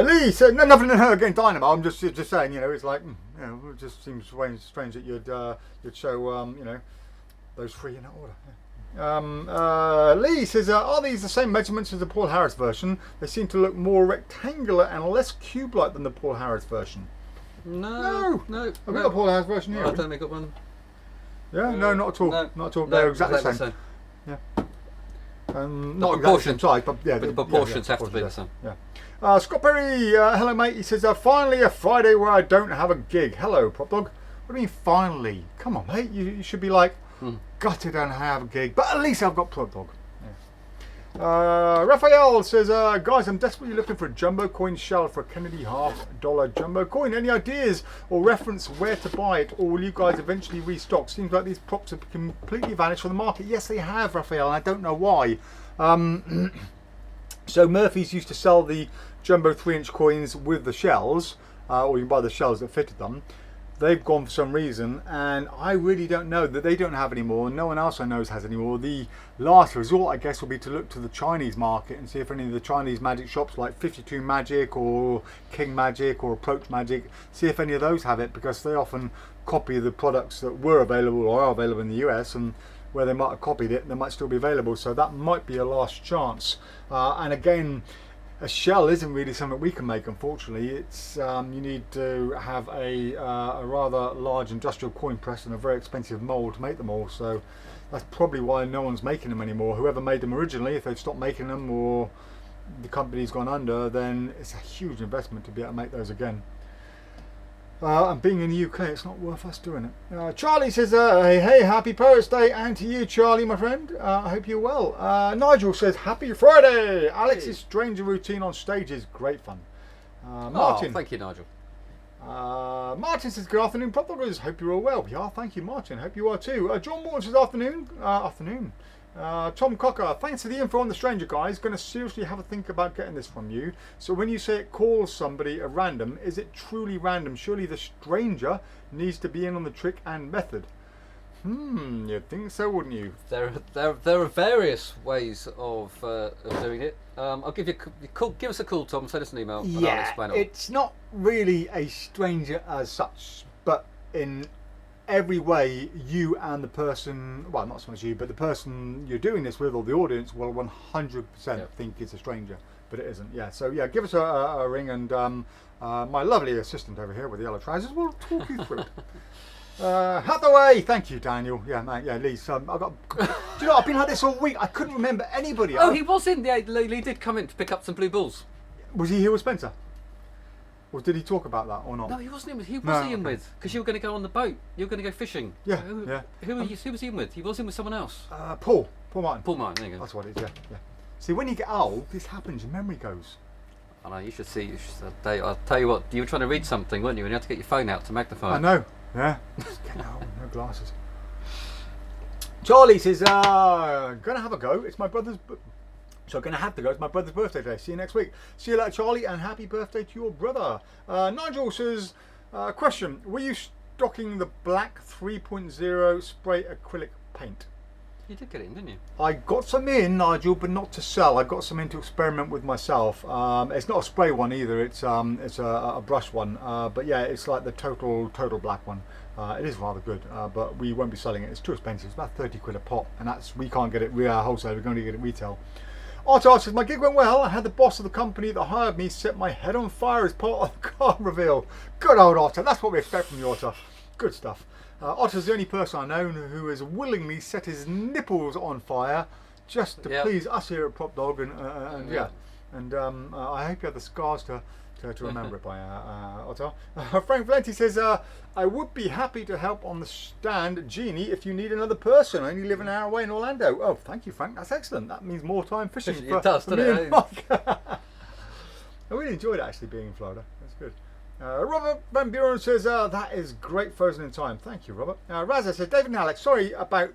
Lee said, no, nothing against Dynamo. I'm just saying, it's like, it just seems strange that you'd show, those three in that order. Lee says, are these the same measurements as the Paul Harris version? They seem to look more rectangular and less cube-like than the Paul Harris version. No. Have we got a Paul Harris version here? I don't think I've got one. Yeah, no, not at all. No. Not at all. No, They're exactly the exactly same. the Yeah. proportion. Not exactly the same size, but yeah. But the proportions have to be the proportions, same. Yeah. Scott Perry, hello mate. He says, finally a Friday where I don't have a gig. Hello, PropDog. What do you mean finally? Come on, mate. You should be like, gutted I don't have a gig, but at least I've got PropDog. Raphael says, guys, I'm desperately looking for a jumbo coin shell for a Kennedy $50 jumbo coin. Any ideas or reference where to buy it, or will you guys eventually restock? Seems like these props have completely vanished from the market. Yes, they have, Raphael, and I don't know why. So Murphy's used to sell the jumbo 3-inch coins with the shells, or you can buy the shells that fitted them. They've gone for some reason, and I really don't know that they don't have any more. No one else I know has any more. The last resort, I guess, will be to look to the Chinese market and see if any of the Chinese magic shops like 52 Magic or King Magic or Approach Magic, see if any of those have it, because they often copy the products that were available or are available in the US, and where they might have copied it, they might still be available. So that might be a last chance. And again, a shell isn't really something we can make, unfortunately. It's you need to have a rather large industrial coin press and a very expensive mould to make them all. So that's probably why no one's making them anymore. Whoever made them originally, if they've stopped making them or the company's gone under, then it's a huge investment to be able to make those again. And being in the UK, it's not worth us doing it. Charlie says, hey, happy Poets Day, and to you, Charlie, my friend. I hope you're well. Nigel says, happy Friday. Alex's stranger routine on stage is great fun. Martin. Oh, thank you, Nigel. Martin says, good afternoon, PropDoggers. Hope you're all well. Yeah, thank you, Martin. Hope you are too. John Morton says, afternoon. Tom Cocker, thanks for the info on the stranger, guys. Going to seriously have a think about getting this from you. So when you say it calls somebody a random, is it truly random? Surely the stranger needs to be in on the trick and method. You'd think so, wouldn't you? There are various ways of doing it. I'll give you a call. Give us a call, Tom. Send us an email, and I'll explain it all. It's not really a stranger as such, but in every way, you and the person, well, not so much you, but the person you're doing this with or the audience will 100% think it's a stranger, but it isn't. Yeah, so yeah, give us a ring, and my lovely assistant over here with the yellow trousers will talk you through it. Hathaway, thank you, Daniel. Yeah, mate. Yeah, Lee. Do you know, I've been like this all week. I couldn't remember anybody. Oh, he was in. Yeah, Lee did come in to pick up some blue balls. Was he here with Spencer? Or did he talk about that or not? No, he wasn't in with. Who was he in with? Because you were going to go on the boat. You were going to go fishing. Yeah, Who was he in with? He was in with someone else. Paul Martin. Paul Martin. There you go. That's what it is. Yeah. See, when you get old, this happens. Your memory goes. I know. You should see. I'll tell you what. You were trying to read something, weren't you? And you had to get your phone out to magnify it. I know. Yeah. Just getting old. No glasses. Charlie says, gonna have a go. It's my brother's. So going to have to go. It's my brother's birthday today. See you next week. See you later, Charlie, and happy birthday to your brother. Nigel says, question: were you stocking the black 3.0 spray acrylic paint. You did get it in, didn't you? I got some in, Nigel, but not to sell. I got some in to experiment with myself. It's not a spray one either. It's a brush one. But yeah, it's like the total black one. It is rather good, but we won't be selling it. It's too expensive. It's about 30 quid a pop, and we can't get it wholesale. We're going to get it retail. Otto says, my gig went well. I had the boss of the company that hired me set my head on fire as part of the car reveal. Good old Otto. That's what we expect from you, Otto. Good stuff. Otto's the only person I know who has willingly set his nipples on fire just to please us here at PropDog, and I hope you have the scars to remember it by, Otto. Frank Valenti says, I would be happy to help on the stand, Jeannie, if you need another person. I only live an hour away in Orlando. Oh, thank you, Frank. That's excellent. That means more time fishing. It does, doesn't it? I really enjoyed actually being in Florida. That's good. Robert Van Buren says, that is great, frozen in time. Thank you, Robert. Raza says, David and Alex, sorry about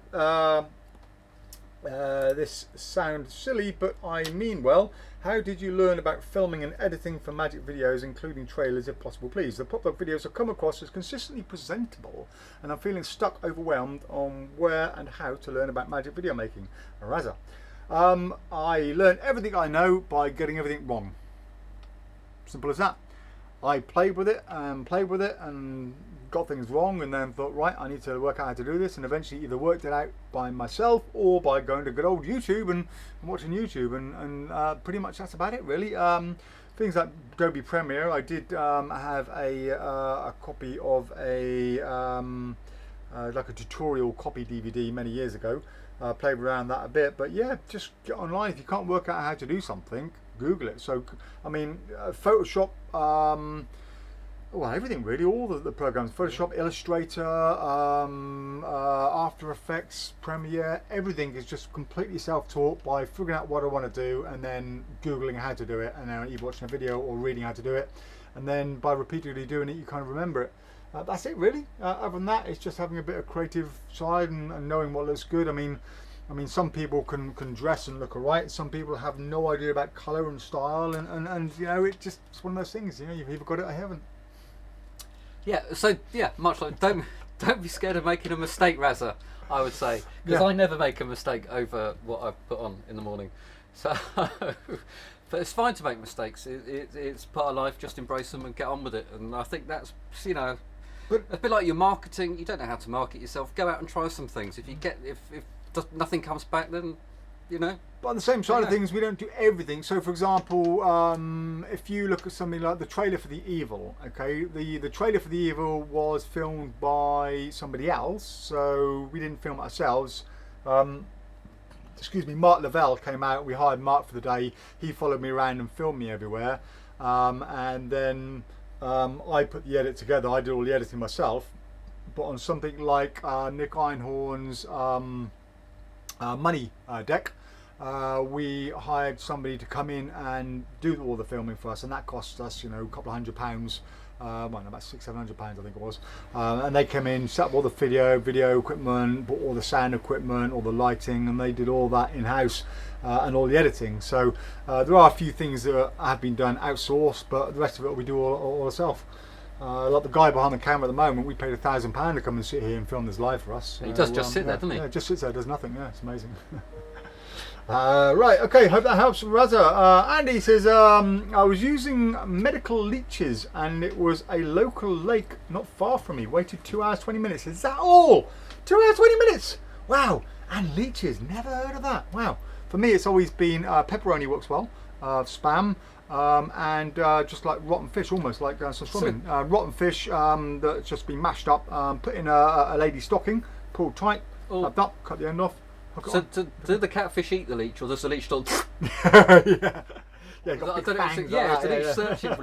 this sound silly, but I mean well. How did you learn about filming and editing for magic videos, including trailers, if possible, please? The PropDog videos have come across as consistently presentable, and I'm feeling stuck, overwhelmed on where and how to learn about magic video making. Raza. I learned everything I know by getting everything wrong. Simple as that. I played with it and got things wrong, and then thought, right, I need to work out how to do this, and eventually either worked it out by myself or by going to good old YouTube and watching YouTube, and pretty much that's about it, really. Things like Adobe Premiere, I did have a copy of like a tutorial copy DVD many years ago. Played around that a bit, but yeah, just get online. If you can't work out how to do something, Google it. So, I mean, Photoshop, well, everything really, all the programs, Photoshop, Illustrator, After Effects, Premiere, everything is just completely self-taught by figuring out what I want to do and then Googling how to do it, and then either watching a video or reading how to do it, and then by repeatedly doing it, you kind of remember it. That's it, really. Other than that, it's just having a bit of creative side and knowing what looks good. I mean, some people can dress and look alright. Some people have no idea about colour and style, and you know, it's one of those things. You know, you've either got it or you haven't. Yeah. So yeah, much like don't be scared of making a mistake, Razza. I would say, because I never make a mistake over what I put on in the morning. So, but it's fine to make mistakes. It's part of life. Just embrace them and get on with it. And I think that's, you know. But a bit like your marketing, you don't know how to market yourself. Go out and try some things. If nothing comes back, then you know. But on the same side of things, we don't do everything. So, for example, if you look at something like the trailer for The Evil, okay, the trailer for The Evil was filmed by somebody else, so we didn't film it ourselves. Excuse me, Mark Lavelle came out. We hired Mark for the day. He followed me around and filmed me everywhere, and then. I put the edit together. I did all the editing myself, but on something like Nick Einhorn's Money deck, we hired somebody to come in and do all the filming for us, and that cost us, you know, a couple of £100. Well, about £600-700 I think it was, and they came in, set up all the video equipment, bought all the sound equipment, all the lighting, and they did all that in-house, and all the editing. So there are a few things that have been done outsourced, but the rest of it we do all ourselves. Like the guy behind the camera at the moment, we paid £1,000 to come and sit here and film this live for us. He does just sit there, doesn't he? Yeah, just sits there, does nothing. Yeah, it's amazing. Right, okay, hope that helps, Raza. Andy says, I was using medical leeches and it was a local lake not far from me. Waited 2 hours 20 minutes. Is that all? 2 hours 20 minutes? Wow. And leeches, never heard of that. Wow. For me, it's always been pepperoni works well, spam, and just like rotten fish, almost like some swimming. Rotten fish that's just been mashed up, put in a lady's stocking, pulled tight, up, cut the end off. So do the catfish eat the leech, or does the leech still? Yeah, got big fangs. Yeah, it's the leech searching. You've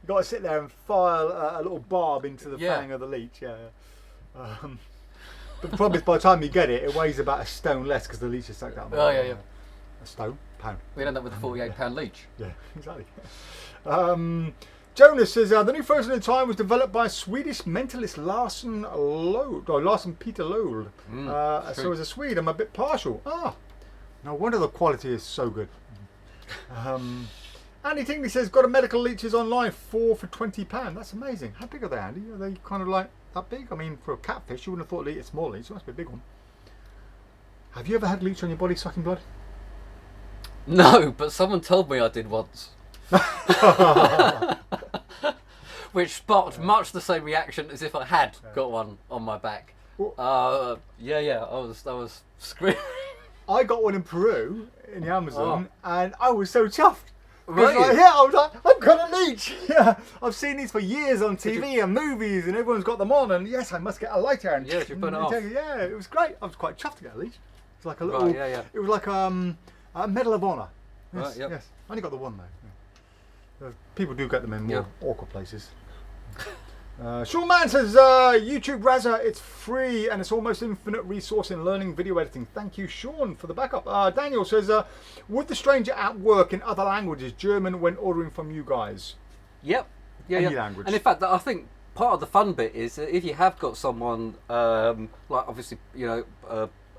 got to sit there and file a little barb into the fang of the leech. Yeah. But the problem is, by the time you get it, it weighs about a stone less because the leech is sucked out. Oh yeah. A stone, pound. We'd end up with a 48-pound leech. Yeah, exactly. Jonas says, the new Frozen in Time was developed by Swedish mentalist Larsen Peter Lold. So as a Swede, I'm a bit partial. No wonder the quality is so good. Andy Tingley says, got a medical leeches online, 4 for £20. That's amazing. How big are they, Andy? Are they kind of like that big? I mean, for a catfish, you wouldn't have thought a small leech, so it must be a big one. Have you ever had leech on your body sucking blood? No, but someone told me I did once. Which sparked much the same reaction as if I had got one on my back. I was screaming. I got one in Peru in the Amazon, and I was so chuffed. Right. I was like, I've got a leech. Yeah, I've seen these for years on TV and movies, and everyone's got them on. And yes, I must get a lighter and you put it off. Yeah, it was great. I was quite chuffed to get a leech. It's like a little. Right, It was like a Medal of Honor. Yes, Right, yep. yes. I only got the one though. Yeah. People do get them in more awkward places. Sean Mann says, YouTube Razza, it's free and it's almost infinite resource in learning video editing. Thank you, Sean, for the backup. Daniel says, would the Stranger app work in other languages, German, when ordering from you guys? Yep. Any language. And in fact, I think part of the fun bit is that if you have got someone, like obviously, a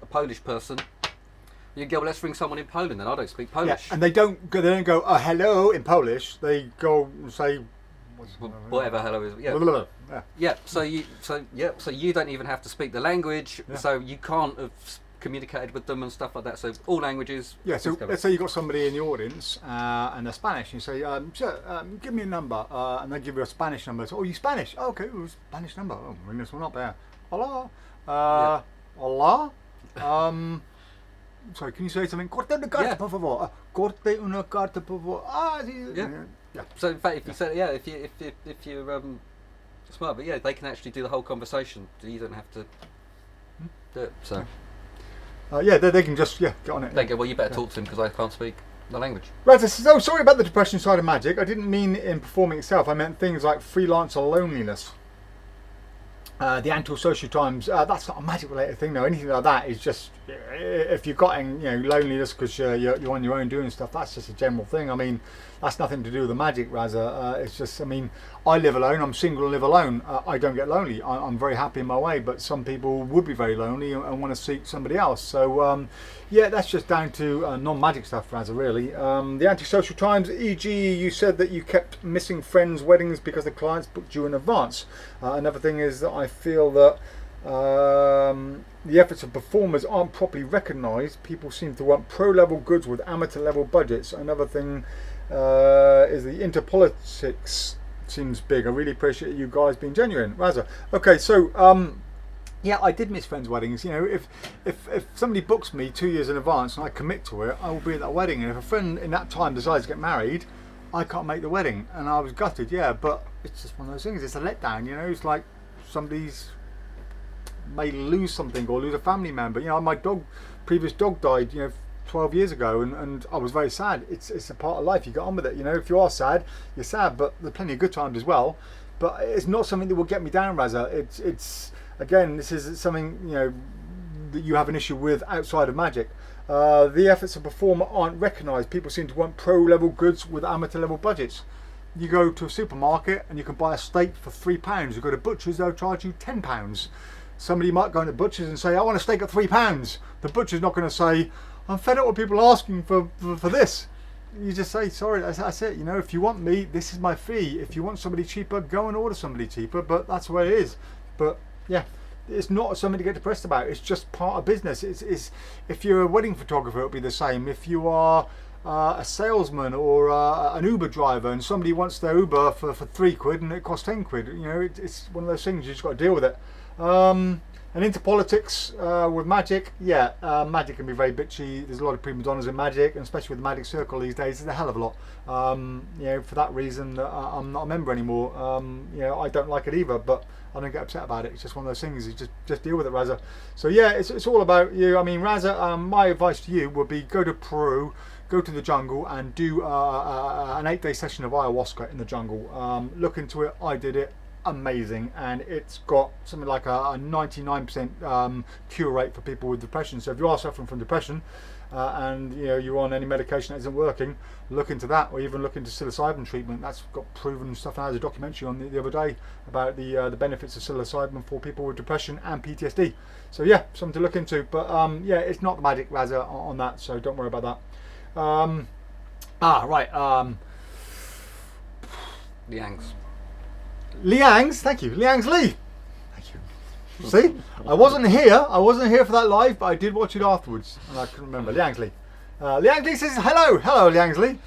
Polish person, you go, well, let's bring someone in Poland, and I don't speak Polish. Yeah, and they don't go, hello in Polish. They go and say, whatever hello is. Yeah. Yeah. So you don't even have to speak the language. Yeah. So you can't have communicated with them and stuff like that. So all languages. Yeah. So let's say you got somebody in the audience and they're Spanish. And you say, sir, give me a number, and they give you a Spanish number. So, you Spanish? Oh, okay, well, Spanish number. Oh, ring this one up there. Hola. Hola. Sorry, can you say something? Corte una carta, por favor. Corte una carta, por favor. Yeah. So in fact, if you say if you're smart, but they can actually do the whole conversation. So you don't have to do it. So they can just get on it. They go, well, you better talk to him because I can't speak the language. Right. So sorry about the depression side of magic. I didn't mean in performing itself. I meant things like freelancer loneliness. The antisocial times, that's not a magic related thing though. Anything like that is just, if you've got loneliness because you're on your own doing stuff, that's just a general thing. I mean, that's nothing to do with the magic, Razza. It's just, I mean, I live alone, I'm single and live alone. I don't get lonely. I'm very happy in my way, but some people would be very lonely and want to seek somebody else. So that's just down to non-magic stuff, Razza, really. The antisocial times, e.g. you said that you kept missing friends' weddings because the clients booked you in advance. Another thing is that I feel that the efforts of performers aren't properly recognised. People seem to want pro-level goods with amateur-level budgets. Another thing is the interpolitics seems big. I really appreciate you guys being genuine. Razza. Okay, so I did miss friends' weddings. If somebody books me 2 years in advance and I commit to it, I will be at that wedding. And if a friend in that time decides to get married, I can't make the wedding. And I was gutted, but it's just one of those things. It's a letdown, It's like somebody's may lose something or lose a family member. My previous dog died, 12 years ago, and I was very sad. It's a part of life. You get on with it. If you are sad, you're sad, but there's plenty of good times as well. But it's not something that will get me down, Razza. It's again, this is something that you have an issue with outside of magic. The efforts of performer aren't recognised. People seem to want pro-level goods with amateur-level budgets. You go to a supermarket and you can buy a steak for £3. You go to butchers, they'll charge you £10. Somebody might go into butchers and say, I want a steak at £3. The butcher's not going to say, I'm fed up with people asking for this. You just say, sorry, that's it. If you want me, this is my fee. If you want somebody cheaper, go and order somebody cheaper. But that's the way it is. But it's not something to get depressed about. It's just part of business. It's if you're a wedding photographer, it'll be the same. If you are a salesman or an Uber driver and somebody wants their Uber for £3 and it costs £10, it's one of those things. You just got to deal with it. And into politics with magic, magic can be very bitchy. There's a lot of prima donnas in magic, and especially with the magic circle these days, there's a hell of a lot. For that reason, I'm not a member anymore. I don't like it either, but I don't get upset about it. It's just one of those things. You just deal with it, Razza. So it's all about you. I mean, Razza, my advice to you would be go to Peru, go to the jungle, and do an 8-day session of ayahuasca in the jungle. Look into it. I did it. Amazing, and it's got something like a 99% cure rate for people with depression. So if you are suffering from depression and you're on any medication that isn't working, look into that, or even look into psilocybin treatment. That's got proven stuff. Now, there's a documentary on the other day about the benefits of psilocybin for people with depression and PTSD. So something to look into. But it's not magic, Razza, on that, so don't worry about that. Liang's. Liang's, thank you. Liang's Lee. Thank you. See, I wasn't here. I wasn't here for that live, but I did watch it afterwards, and I couldn't remember. Liangsley. Liangsley says hello. Hello, Liangsley.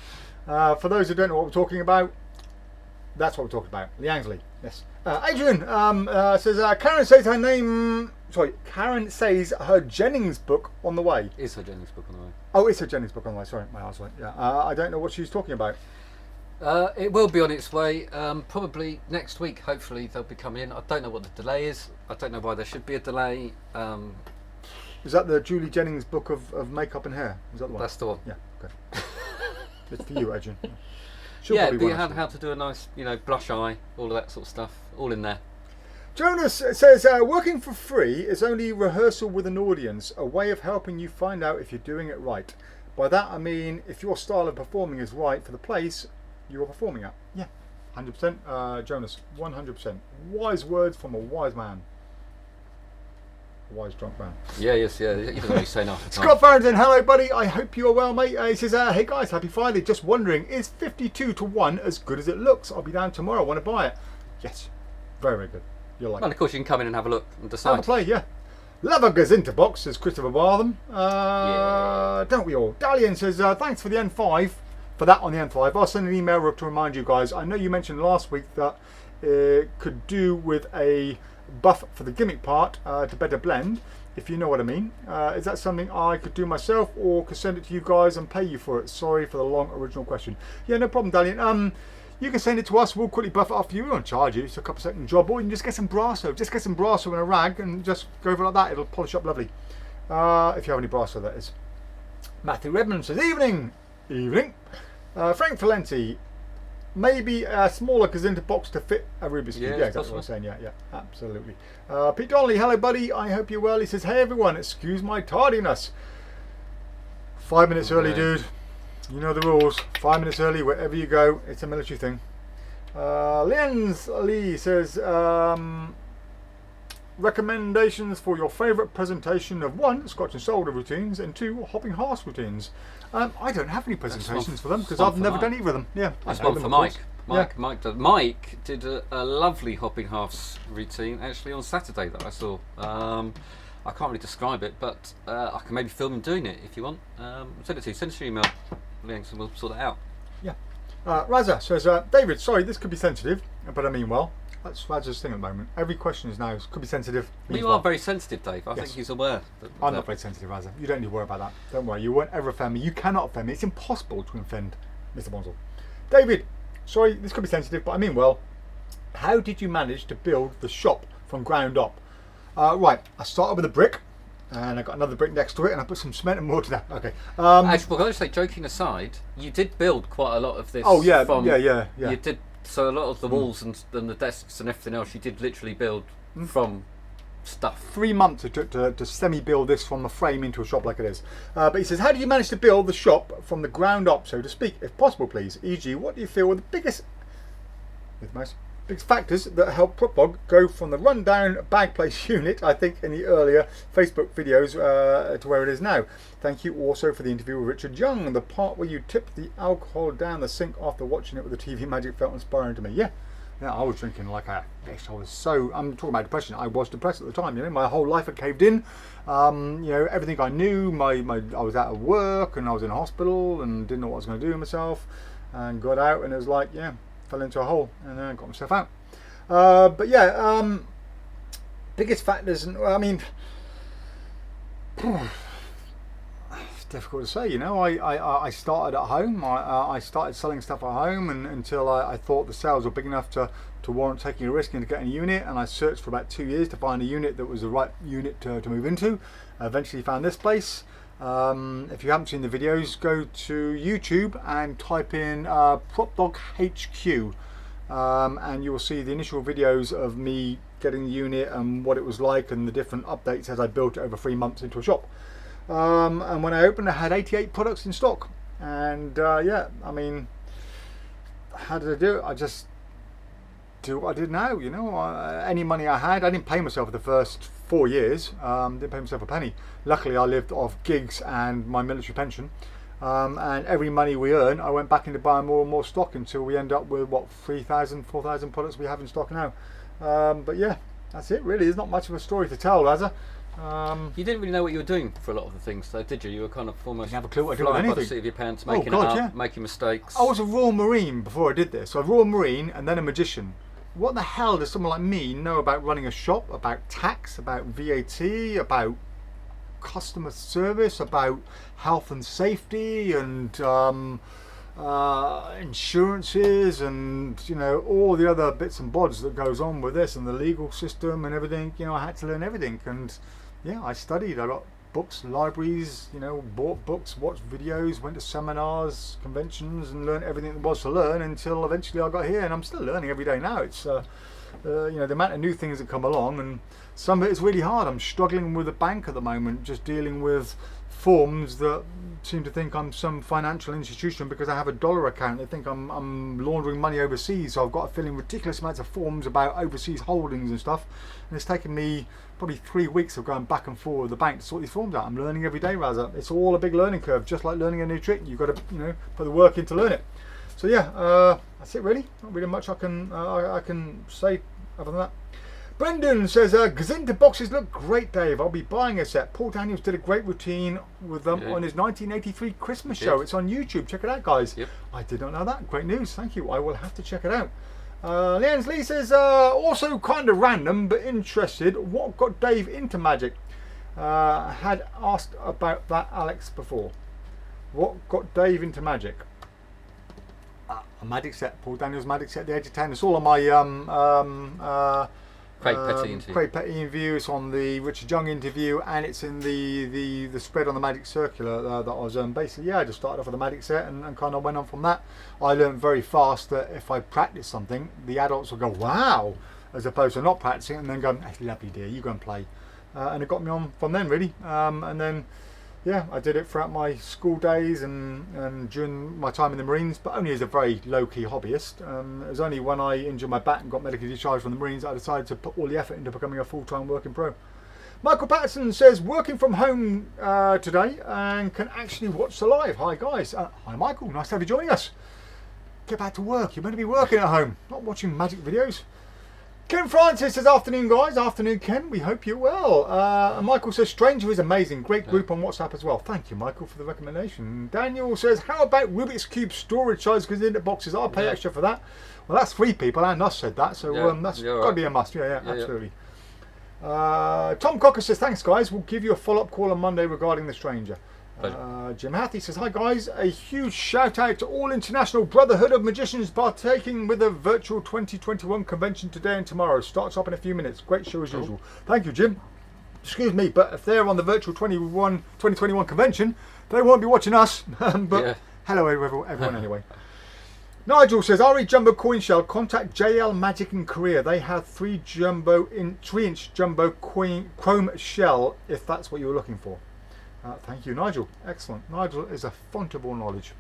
For those who don't know what we're talking about, that's what we're talking about. Liangsley. Yes. Adrian says Karen says her name. Sorry, Karen says her Jennings book on the way. Is her Jennings book on the way? Oh, it's her Jennings book on the way. Sorry, my eyes went. Yeah. I don't know what she's talking about. It will be on its way, probably next week. Hopefully they'll be coming in. I don't know what the delay is. I don't know why there should be a delay. Is that the Julie Jennings book of makeup and hair? Is that the one? That's the one. Yeah. Okay. It's for you, Adrian. Yeah, but you had how to do a nice, blush eye, all of that sort of stuff, all in there. Jonas says, working for free is only rehearsal with an audience, a way of helping you find out if you're doing it right. By that I mean, if your style of performing is right for the place you're performing at. Yeah, 100%. Jonas, 100%. Wise words from a wise man. A wise drunk man. Yeah, yes, yeah. He doesn't really say nothing. Scott Farrington, hello buddy, I hope you are well mate. He says, hey guys, happy Friday. Just wondering, is 52 to 1 as good as it looks? I'll be down tomorrow, want to buy it. Yes, very, very good. You'll like it. And of course you can come in and have a look and decide. Have a play, yeah. Love a Gzinterbox, says Christopher Bartham. Don't we all? Dalian says, thanks for the N5. For that on the N5. I'll send an email to remind you guys. I know you mentioned last week that it could do with a buff for the gimmick part to better blend, if you know what I mean. Is that something I could do myself or could send it to you guys and pay you for it? Sorry for the long original question. Yeah, no problem, Dalian. You can send it to us. We'll quickly buff it off for you. We won't charge you. It's a couple of second job. Or you can just get some Brasso. Just get some Brasso and a rag and just go over like that. It'll polish up lovely. If you have any Brasso, that is. Matthew Redmond says, evening. Evening. Frank Valenti. Maybe a smaller Gzinterbox to fit a Rubik's Cube. Yeah, that's what I'm saying. Yeah, absolutely. Pete Donnelly, hello buddy. I hope you're well. He says, hey everyone, excuse my tardiness. 5 minutes early, dude. You know the rules. 5 minutes early wherever you go. It's a military thing. Lienz Lee says, recommendations for your favourite presentation of 1, Scotch and Solder routines, and 2, Hopping Horse routines. I don't have any presentations for them because I've never done either of them. Yeah, that's one for Mike. Mike did a lovely Hopping Halves routine actually on Saturday that I saw. I can't really describe it, but I can maybe film him doing it if you want. Send it to you. Send us your email, links, and we'll sort it out. Yeah. Raza says, David, sorry, this could be sensitive, but I mean well. That's Raz's thing at the moment. Every question is now could be sensitive. Well, you are very sensitive, Dave. I think he's aware. I'm not very sensitive, Raza. You don't need to worry about that. Don't worry. You won't ever offend me. You cannot offend me. It's impossible to offend Mr. Bonzel. David, sorry, this could be sensitive, but I mean well. How did you manage to build the shop from ground up? Right, I started with a brick, and I got another brick next to it, and I put some cement and mortar down. Okay. Actually, well, I say, joking aside, you did build quite a lot of this. Oh yeah, yeah. You did. So a lot of the walls and the desks and everything else, you did literally build from stuff. 3 months it took to semi-build this from the frame into a shop like it is. But he says, how did you manage to build the shop from the ground up, so to speak, if possible, please? E.g., what do you feel were the biggest factors that helped PropDog go from the rundown bag place unit, I think in the earlier Facebook videos, to where it is now? Thank you also for the interview with Richard Young. The part where you tipped the alcohol down the sink after watching it with the TV Magic felt inspiring to me. Yeah, I was drinking like a fish. I'm talking about depression. I was depressed at the time. My whole life had caved in. Everything I knew. I was out of work and I was in hospital and didn't know what I was going to do with myself. And got out and it was like, fell into a hole and then got myself out. But yeah, biggest factors. I mean. It's difficult to say, I started at home. I started selling stuff at home and until I thought the sales were big enough to warrant taking a risk into getting a unit, and I searched for about 2 years to find a unit that was the right unit to move into. I eventually found this place. If you haven't seen the videos, go to YouTube and type in PropDog HQ, and you will see the initial videos of me getting the unit and what it was like and the different updates as I built it over 3 months into a shop. And when I opened, I had 88 products in stock. And I mean, how did I do it? I just do what I did now. Any money I had, I didn't pay myself for the first 4 years. Didn't pay myself a penny. Luckily, I lived off gigs and my military pension. And every money we earn, I went back into buying more and more stock until we end up with 3,000, 4,000 products we have in stock now. But yeah, that's it really. There's not much of a story to tell, Razza. You didn't really know what you were doing for a lot of the things, though, did you? You were kind of almost Didn't have a clue what I did with flying by the anything. seat of your pants, Oh, making God, it up, yeah. making mistakes. I was a Royal Marine before I did this. So a Royal Marine and then a magician. What the hell does someone like me know about running a shop, about tax, about VAT, about customer service, about health and safety, and insurances, and all the other bits and bobs that goes on with this, and the legal system and everything. I had to learn everything, and yeah, I studied. I got books, libraries, bought books, watched videos, went to seminars, conventions, and learned everything there was to learn until eventually I got here, and I'm still learning every day now. It's the amount of new things that come along, and some of it is really hard. I'm struggling with a bank at the moment, just dealing with forms that seem to think I'm some financial institution because I have a dollar account. They think I'm laundering money overseas, so I've got to fill in ridiculous amounts of forms about overseas holdings and stuff, and it's taken me probably 3 weeks of going back and forth with the bank to sort these forms out. I'm learning every day, Razza. It's all a big learning curve, just like learning a new trick. You've got to put the work in to learn it. So yeah, that's it really. Not really much I can say other than that. Brendan says, Gzinterboxes look great, Dave. I'll be buying a set. Paul Daniels did a great routine with them on his 1983 Christmas show. It's on YouTube. Check it out, guys. Yep. I did not know that. Great news. Thank you. I will have to check it out. Leanne's Lee says, also kind of random, but interested. What got Dave into magic? Had asked about that Alex before. What got Dave into magic? A magic set. Paul Daniels magic set, The Edge of Town. It's all on my Craig Petty interview. Craig Petty interview. It's on the Richard Young interview, and it's in the spread on the Magic Circular that I was basically. Yeah, I just started off with a magic set and kind of went on from that. I learned very fast that if I practice something, the adults will go wow, as opposed to not practicing and then going, "That's lovely, dear. You go and play," and it got me on from then really. And then yeah, I did it throughout my school days and during my time in the Marines, but only as a very low-key hobbyist. It was only when I injured my back and got medically discharged from the Marines that I decided to put all the effort into becoming a full-time working pro. Michael Patterson says, working from home today and can actually watch the live. Hi guys. Hi Michael, nice to have you joining us. Get back to work. You're meant to be working at home, not watching magic videos. Ken Francis says, afternoon guys. Afternoon Ken, we hope you're well. And Michael says, Stranger is amazing. Great group on WhatsApp as well. Thank you Michael for the recommendation. Daniel says, how about Rubik's Cube storage size Gzinterboxes? I'll pay extra for that. Well, that's 3 people and us said that, so that's got to be a must. Yeah, absolutely. Tom Cocker says, thanks guys. We'll give you a follow-up call on Monday regarding the Stranger. Jim Hattie says, hi guys, a huge shout out to all International Brotherhood of Magicians partaking with the virtual 2021 convention today and tomorrow. Starts up in a few minutes. Great show as usual. Thank you, Jim. Excuse me, but if they're on the virtual 2021 convention, they won't be watching us. Hello everyone anyway. Nigel says, RE Jumbo Coin Shell, contact JL Magic in Korea. They have 3-inch jumbo chrome shell if that's what you were looking for. Thank you, Nigel. Excellent. Nigel is a font of all knowledge.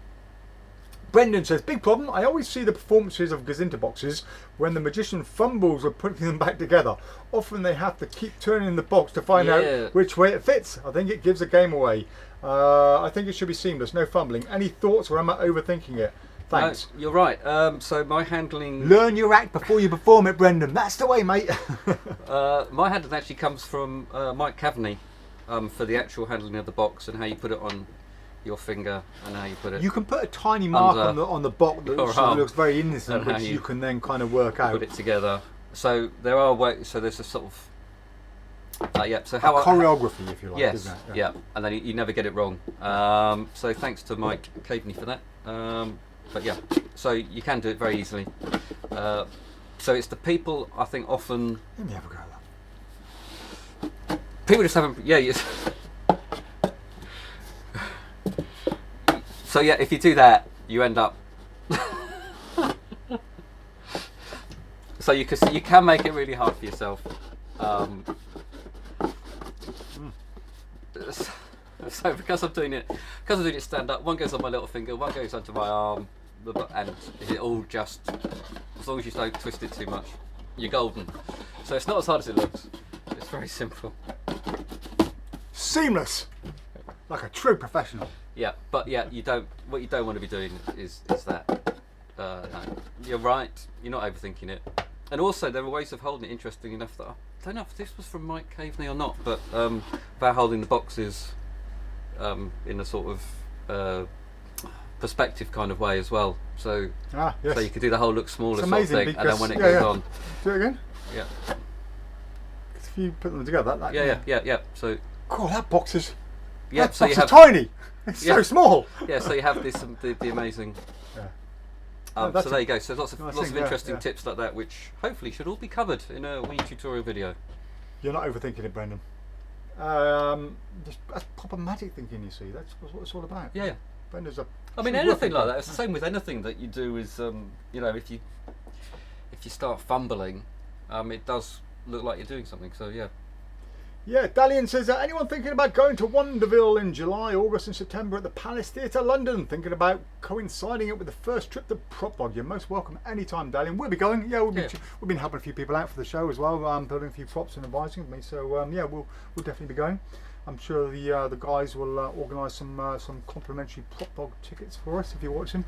Brendan says, big problem. I always see the performances of Gzinterboxes when the magician fumbles with putting them back together. Often they have to keep turning the box to find out which way it fits. I think it gives the game away. I think it should be seamless, no fumbling. Any thoughts, or am I overthinking it? Thanks. No, you're right. So my handling... Learn your act before you perform it, Brendan. That's the way, mate. My handling actually comes from Mike Cavaney. For the actual handling of the box and how you put it on your finger and how you put it. You can put a tiny mark on the box that looks very innocent, which you can then kind of work out. Put it together. So there are ways. So there's a sort of So how choreography, if you like. Yes. Isn't it? Yeah. And then you never get it wrong. So thanks to Mike Cavaney for that. But yeah, so you can do it very easily. So it's the people I think often. Let me have a go at that. People just haven't. So yeah, if you do that, you end up. So you can make it really hard for yourself. So because I'm doing it stand up, one goes on my little finger, one goes onto my arm, and it all just, as long as you don't twist it too much, you're golden. So it's not as hard as it looks. It's very simple. Seamless, like a true professional. Yeah, but yeah, what you don't want to be doing is that. No, you're right. You're not overthinking it. And also, there are ways of holding it interesting enough that don't know if this was from Mike Caveney or not, but about holding the boxes in a sort of perspective kind of way as well. So, yes. so you could do the whole look smaller It's sort of amazing thing, and then when it because- goes on, Do it again. yeah, If you put them together, that yeah. So, God, that box is. yeah, that so box you is have, tiny. It's so Yeah. small. yeah, so you have this the amazing. Yeah. So there you go. So lots of nice lots thing, of yeah, interesting yeah. tips like that, which hopefully should all be covered in a wee tutorial video. You're not overthinking it, Brendan. Just that's proper magic thinking. You see, that's what it's all about. Yeah. Brendan's a. I mean, she's anything working like for that. it. It's the same with anything that you do. Is you know, if you start fumbling, it does look like you're doing something. So yeah. Yeah, Dalian says, anyone thinking about going to Wonderville in July, August and September at the Palace Theatre, London? Thinking about coinciding it with the first trip to PropDog? You're most welcome anytime, Dalian. We'll be going. Yeah, we've been helping a few people out for the show as well, building a few props and advising with me. So yeah, we'll definitely be going. I'm sure the guys will organise some complimentary PropDog tickets for us if you're watching.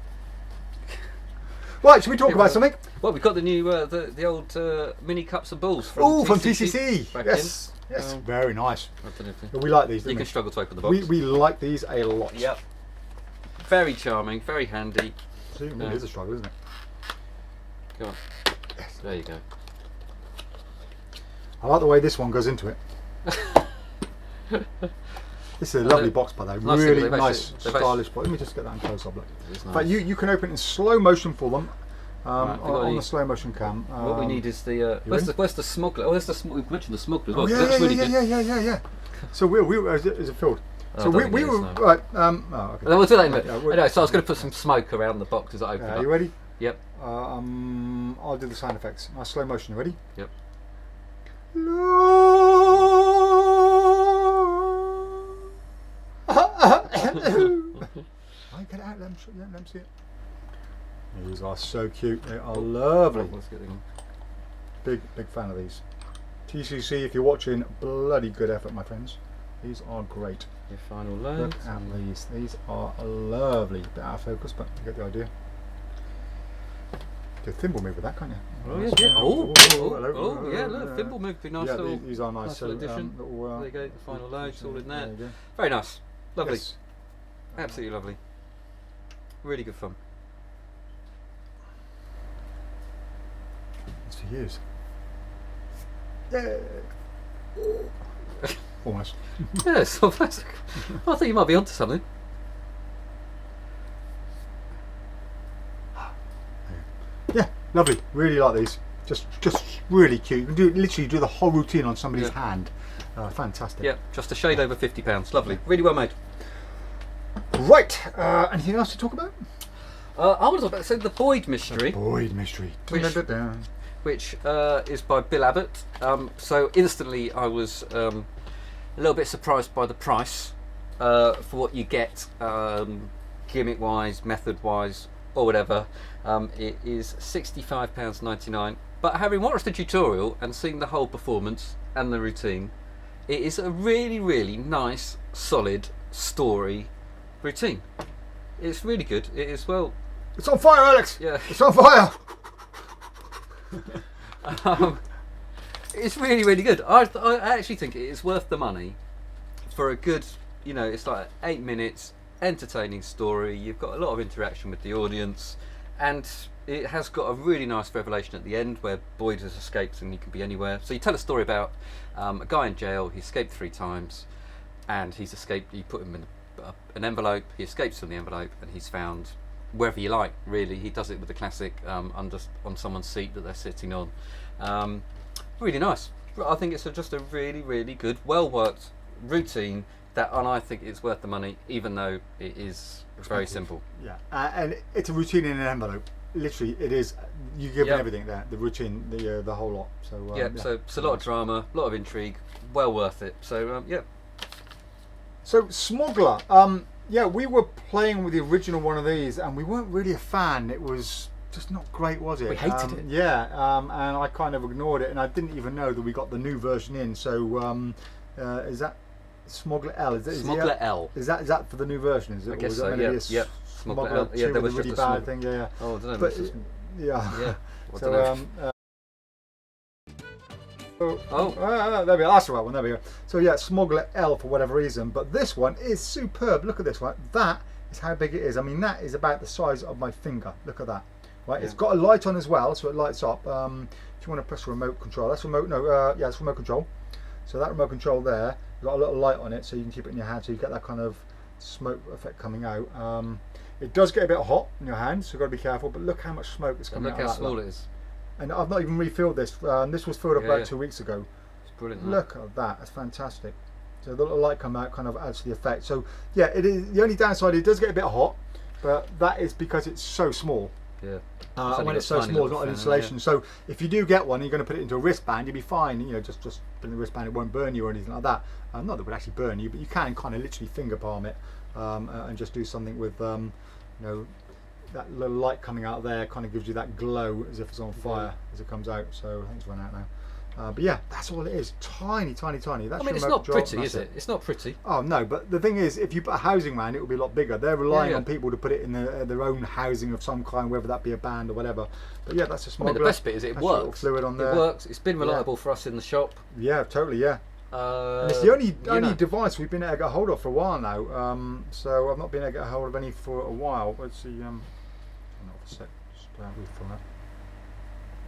Right, should we talk about something? Well, we've got the new the old mini cups and balls from Oh, from TCC. back Yes. Yes, very nice. I don't know if We like these. you Don't can struggle to open the box. we like these a lot. Yep. Very charming, very handy. See, it really is a struggle, isn't it? Go on. Yes. There you go. I like the way this one goes into it. This is a lovely box, by the way. Nice, Really they've nice, actually- they've stylish box. Let me just get that in close up. Look. It is In nice. fact, you can open it in slow motion for them Right, have you got on any- the slow motion cam. What we need is the where's the smuggler? Oh, there's the we've mentioned the smuggler as well. Oh, 'cause yeah, that's really yeah, good. yeah. So we is it filled? Oh, So I don't we think it were is, no. right. Oh, okay. We'll do that in a minute. Yeah, we're- Anyway, so I was going to put some smoke around the box as I open it Are up. you ready? Yep. I'll do the sound effects. Nice slow motion. You ready? Yep. I get it out. Let them see it. These are so cute. They are lovely. Let's get them. Big fan of these. TCC, if you're watching, bloody good effort, my friends. These are great. Your final load. Look at these. These are lovely. Bit out of focus, but you get the idea. Do a thimble move with that, can't you? Oh, Nice. yeah. Hello. Yeah, look, thimble move would be nice. Yeah, little, these are nice. nice So, little addition. little, there you go, the final loads all in there there. you go. Very nice. Lovely. Yes. Absolutely lovely. Really good fun. It's for years. Yeah. Almost. Yeah, it's fantastic. I think you might be onto something. Yeah, lovely. Really like these. Just really cute. You can literally do the whole routine on somebody's hand. Fantastic. Yeah, just a shade over £50. Lovely. Really well made. Right. Anything else to talk about? I want to talk about the Boyd mystery. Boyd mystery. Which- which is by Bill Abbott. So instantly I was a little bit surprised by the price for what you get, gimmick wise, method wise, or whatever. It is £65.99. But having watched the tutorial and seen the whole performance and the routine, it is a really, really nice, solid story routine. It's really good. It is well. It's on fire, Alex. Yeah. It's on fire. It's really, really good. I actually think it is worth the money for a good, it's like 8 minutes, entertaining story. You've got a lot of interaction with the audience, and it has got a really nice revelation at the end where Boyd has escaped and he can be anywhere. So you tell a story about a guy in jail. He escaped 3 times, and he's escaped. You put him in an envelope. He escapes from the envelope, and he's found wherever you like. Really, he does it with the classic on someone's seat that they're sitting on. Really nice. I think it's just a really, really good, well worked routine and I think it's worth the money, even though it is very simple. Yeah, and it's a routine in an envelope. Literally, it is. You give Yep. everything there. The routine, the whole lot. So Yeah, so it's a lot of drama, a lot of intrigue, well worth it. So yeah. So Smuggler. Yeah, we were playing with the original one of these, and we weren't really a fan. It was just not great, was it? We hated it. Yeah, and I kind of ignored it, and I didn't even know that we got the new version in. So is that Smuggler L? Smuggler L. Is that for the new version? Is it? I Or guess is so. that Yeah. meant to be a Yeah. Smuggler L. 2 Yeah, there with was a really just a bad smug- thing. Yeah. Oh, I don't know. But it's just- yeah. yeah. I So don't know. There we go. That's the right one. There we go. So yeah, Smuggler L for whatever reason, but this one is superb. Look at this one. That is how big it is. I mean, that is about the size of my finger. Look at that. Right, yeah. It's got a light on as well, so it lights up. If you want to press remote control, that's remote. No, yeah, that's remote control. So that remote control there, you've got a little light on it, so you can keep it in your hand, so you get that kind of smoke effect coming out. It does get a bit hot in your hand, so you've got to be careful. But look how much smoke is coming out. Look how small it is. And I've not even refilled this. This was filled up about 2 weeks ago. It's brilliant. Look at that. That's fantastic. So the little light come out kind of adds to the effect. So yeah, it is. The only downside, it does get a bit hot, but that is because it's so small. Yeah. When it's so small, it's not an insulation. So if you do get one, and you're going to put it into a wristband, you'll be fine. You know, just put it in the wristband, it won't burn you or anything like that. Not that it would actually burn you, but you can kind of literally finger palm it and just do something with, you know, that little light coming out there kind of gives you that glow as if it's on fire as it comes out. So I think it's run out now. But yeah, that's all it is. Tiny, tiny, tiny. That's it's not pretty, is it? It's not pretty. Oh no, but the thing is, if you put a housing around it, will be a lot bigger. They're relying on people to put it in their own housing of some kind, whether that be a band or whatever. But yeah, that's a Smuggler. I mean, the best bit is it works. Fluid on there. It works. It's been reliable for us in the shop. Yeah, totally. Yeah. And it's the only device we've been able to get hold of for a while now. So I've not been able to get hold of any for a while. Let's see. Hang on a sec. Just refill that.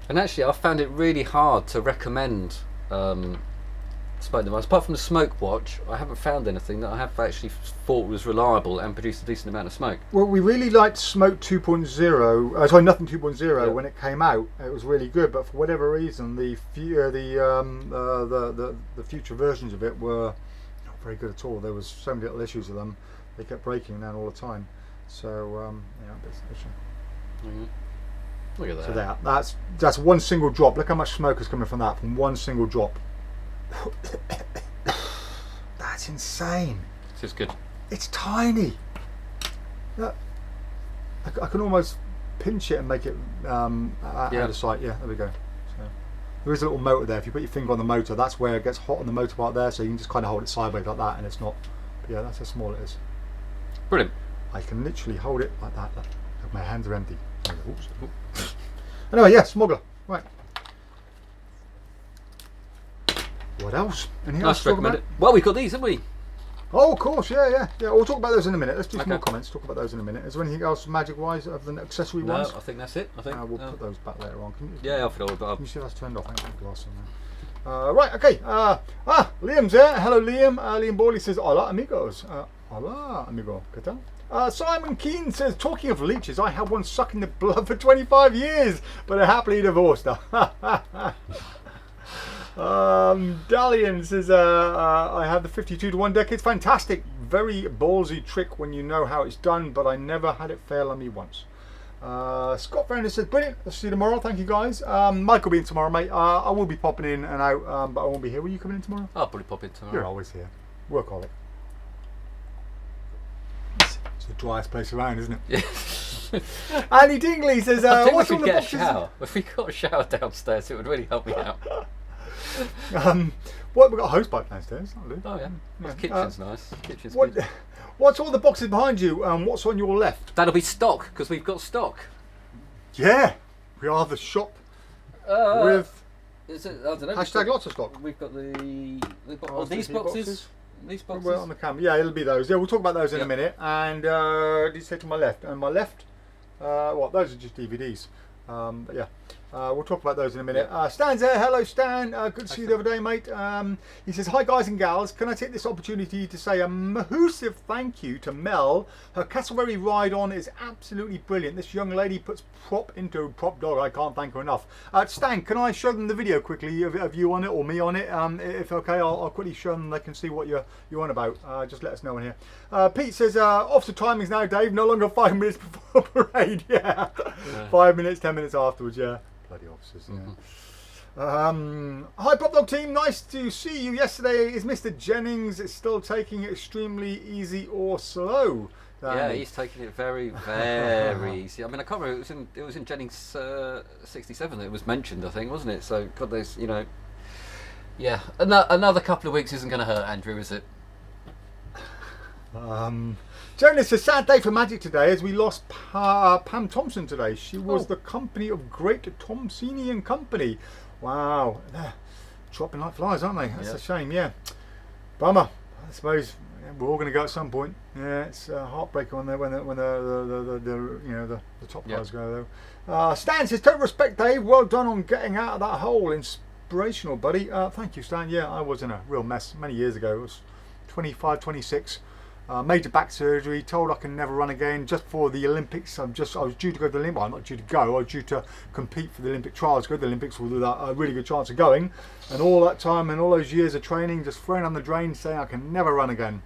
And actually, I found it really hard to recommend smoke device. Apart from the smoke watch, I haven't found anything that I have actually thought was reliable and produced a decent amount of smoke. Well, we really liked Smoke 2.0. Sorry, Nothing 2.0 when it came out. It was really good, but for whatever reason, the future versions of it were not very good at all. There was so many little issues with them. They kept breaking down all the time. So yeah, that's an issue. Mm-hmm. Look at that. So there, that's one single drop. Look how much smoke is coming from that, from one single drop. That's insane. This is good. It's tiny. Look, I can almost pinch it and make it out of sight. Yeah, there we go. So, there is a little motor there. If you put your finger on the motor, that's where it gets hot on the motor part there, so you can just kind of hold it sideways like that, and it's not. But yeah, that's how small it is. Brilliant. I can literally hold it like that. Look, my hands are empty. Anyway, yeah, Smuggler. Right. What else? Anything else to talk about? Well, we've got these, haven't we? Oh, of course, yeah. We'll talk about those in a minute. Let's do some more comments. Talk about those in a minute. Is there anything else magic-wise other than accessory ones? No, I think that's it. I think we'll put those back later on. Can you, I'll put it all back. Can you see if that's turned off? I haven't got the glass on there. Right, okay. Liam's there. Hello, Liam. Liam Borley says, "Hola, amigos." Hola, amigo. ¿Qué tal? Simon Keane says, talking of leeches, I had one sucking the blood for 25 years, but I happily divorced her. Dalian says, I have the 52-to-1 deck. It's fantastic. Very ballsy trick when you know how it's done, but I never had it fail on me once. Scott Founder says, brilliant. Let's see you tomorrow. Thank you, guys. Mike will be in tomorrow, mate. I will be popping in and out, but I won't be here. Will you come in tomorrow? I'll probably pop in tomorrow. You're always here. Workaholic. The driest place around, isn't it? Yeah. Andy Dingley says, what's on the boxes? A shower. If we got a shower downstairs, it would really help me out. We've got a hose pipe downstairs. Oh yeah. The kitchen's nice. Kitchen's good. good. What's all the boxes behind you? What's on your left? That'll be stock, because we've got stock. Yeah, we are the shop with. Is it, I don't know. Hashtag lots of stock. We've got these boxes. These boxes? Well, on the camera. Yeah, it'll be those. Yeah, we'll talk about those in a minute. And did you say to my left? And my left, those are just DVDs. But yeah, we'll talk about those in a minute. Stan's there. Hello, Stan. Good to see you the other day, mate. He says, hi, guys and gals. Can I take this opportunity to say a massive thank you to Mel? Her Cassowary ride on is absolutely brilliant. This young lady puts prop into PropDog. I can't thank her enough. Stan, can I show them the video quickly of you on it or me on it? If okay, I'll quickly show them. They can see what you're on about. Just let us know in here. Pete says, officer timings now, Dave. No longer 5 minutes before parade. Yeah. 5 minutes, 10 minutes afterwards. Yeah. Bloody officers. Yeah. Hi, PropDog team. Nice to see you. Yesterday, is Mr. Jennings still taking it extremely easy or slow? Yeah, he's taking it very, very easy. I mean, I can't remember. It was in Jennings 67 that it was mentioned, I think, wasn't it? So, God, there's, yeah. Another couple of weeks isn't going to hurt, Andrew, is it? Joan, it's a sad day for Magic today as we lost Pam Thompson today. She was the company of great Thompsonian company. Wow. dropping like flies, aren't they? That's Yeah. a shame. Yeah, bummer. I suppose we're all going to go at some point. Yeah, it's a heartbreaker when the top Yeah. guys go though. Stan says, total respect, Dave. Well done on getting out of that hole. Inspirational, buddy. Thank you, Stan. Yeah, I was in a real mess many years ago. It was 25, 26. Major back surgery, told I can never run again just for the Olympics. I was due to go to the Olympics. I'm not due to go. I was due to compete for the Olympic trials, go to the Olympics with a really good chance of going. And all that time and all those years of training just thrown down the drain, saying I can never run again.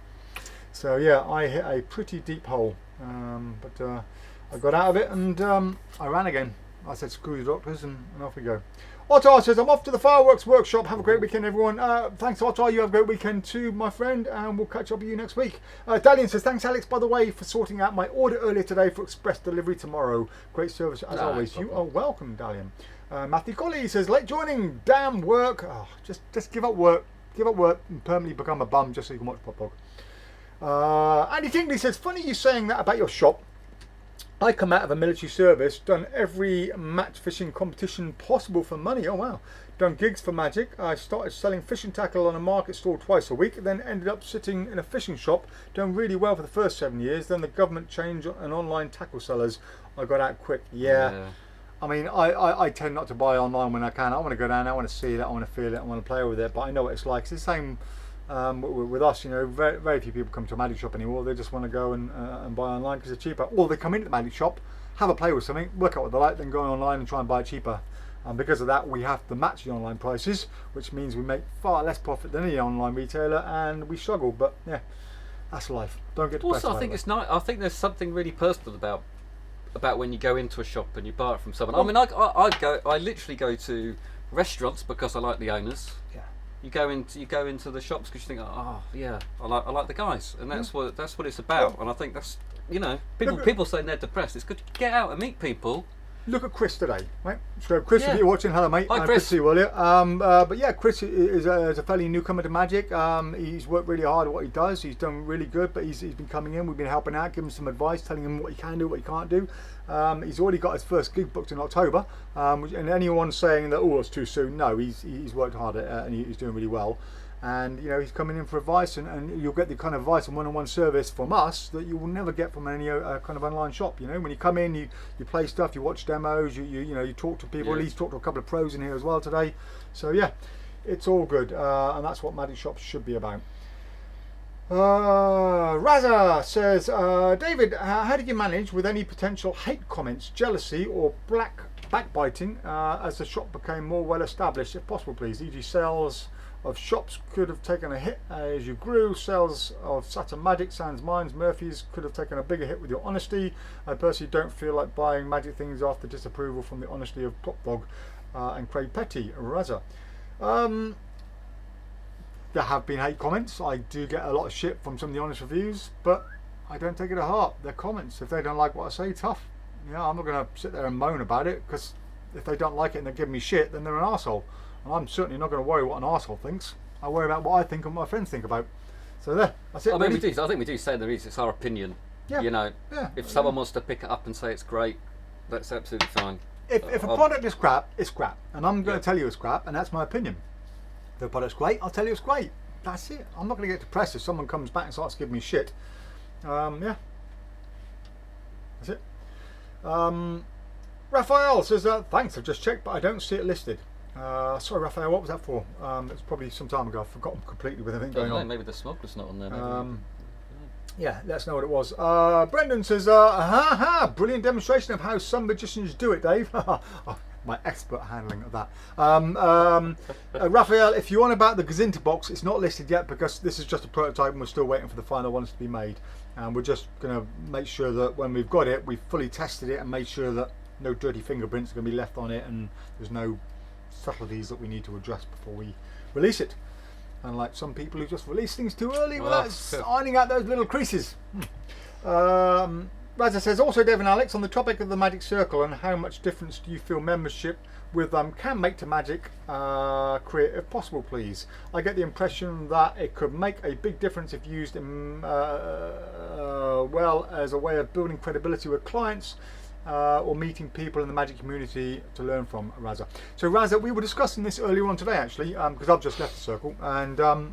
So yeah, I hit a pretty deep hole. But I got out of it and I ran again. I said screw the doctors and off we go. Ottar says, I'm off to the fireworks workshop. Have a great weekend, everyone. Thanks, Ottar. You have a great weekend too, my friend, and we'll catch up with you next week. Dalian says, thanks, Alex, by the way, for sorting out my order earlier today for express delivery tomorrow. Great service as always. You are welcome, Dalian. Matthew Colley says, late joining, damn work. Oh, just give up work. Give up work and permanently become a bum just so you can watch PropDog. Andy Tingley says, funny you saying that about your shop. I come out of a military service, done every match fishing competition possible for money. Oh wow. Done gigs for Magic. I started selling fishing tackle on a market stall twice a week, then ended up sitting in a fishing shop, done really well for the first 7 years. Then the government changed and online tackle sellers. I got out quick. Yeah. I mean, I tend not to buy online when I can. I want to go down, I want to see it, I want to feel it, I want to play with it, but I know what it's like. It's the same with us, you know, very few people come to a magic shop anymore. They just want to go and buy online because it's cheaper. Or they come into the magic shop, have a play with something, work out what they like, then go online and try and buy it cheaper. And because of that, we have to match the online prices, which means we make far less profit than any online retailer, and we struggle. But yeah, that's life. Don't get depressed. Also, I think it's nice. I think there's something really personal about when you go into a shop and you buy it from someone. I mean, I literally go to restaurants because I like the owners. Yeah. You go into the shops because you think, oh yeah, I like the guys, and that's what it's about. And I think that's, you know, people saying they're depressed. It's good to get out and meet people. Look at Chris today, right? So Chris, if you're watching, hello mate. Hi, Chris. Chris. Good to see you earlier. But yeah, Chris is a fairly newcomer to Magic. He's worked really hard at what he does. He's done really good, but he's been coming in. We've been helping out, giving him some advice, telling him what he can do, what he can't do. He's already got his first gig booked in October. And anyone saying that, oh, it's too soon, no, he's worked hard at it and he's doing really well. And you know, he's coming in for advice, and you'll get the kind of advice and one-on-one service from us that you will never get from any kind of online shop. You know, when you come in, you play stuff, you watch demos, you talk to people. At least talk to a couple of pros in here as well today. So yeah, it's all good, and that's what magic shops should be about. Raza says, David, how did you manage with any potential hate comments, jealousy, or backbiting as the shop became more well established? If possible, please. E.g., sales of shops could have taken a hit as you grew. Sales of Saturn Magic, Sands Mines, Murphy's could have taken a bigger hit with your honesty. I personally don't feel like buying magic things after disapproval from the honesty of PropDog and Craig Petty. Raza. There have been hate comments. I do get a lot of shit from some of the honest reviews, but I don't take it to heart. They're comments. If they don't like what I say, tough. You know, I'm not going to sit there and moan about it, because if they don't like it and they're giving me shit, then they're an arsehole. And I'm certainly not going to worry what an arsehole thinks. I worry about what I think and what my friends think about. So there, that's it. I mean, I think we do say it's our opinion. Yeah. You know, Yeah. if someone wants to pick it up and say it's great, that's absolutely fine. If a product is crap, it's crap. And I'm going to tell you it's crap, and that's my opinion. If the product's great, I'll tell you it's great. That's it. I'm not going to get depressed if someone comes back and starts giving me shit. Yeah. That's it. Raphael says, thanks, I've just checked, but I don't see it listed. Sorry, Raphael, what was that for? It's probably some time ago. I've forgotten completely with everything going on. Maybe the Smuggler's not on there. Yeah, let us know what it was. Brendan says, brilliant demonstration of how some magicians do it, Dave. My expert handling of that. Raphael, if you're on about the Gzinterbox, it's not listed yet because this is just a prototype and we're still waiting for the final ones to be made. And we're just going to make sure that when we've got it, we've fully tested it and made sure that no dirty fingerprints are going to be left on it and there's no subtleties that we need to address before we release it. Unlike some people who just release things too early without ironing out those little creases. Raza says, also Dave and Alex, on the topic of the Magic Circle and how much difference do you feel membership with can make to Magic create, if possible, please? I get the impression that it could make a big difference if used in, well, as a way of building credibility with clients. or meeting people in the magic community to learn from, Raza. So Raza, we were discussing this earlier on today actually, because I've just left the circle, and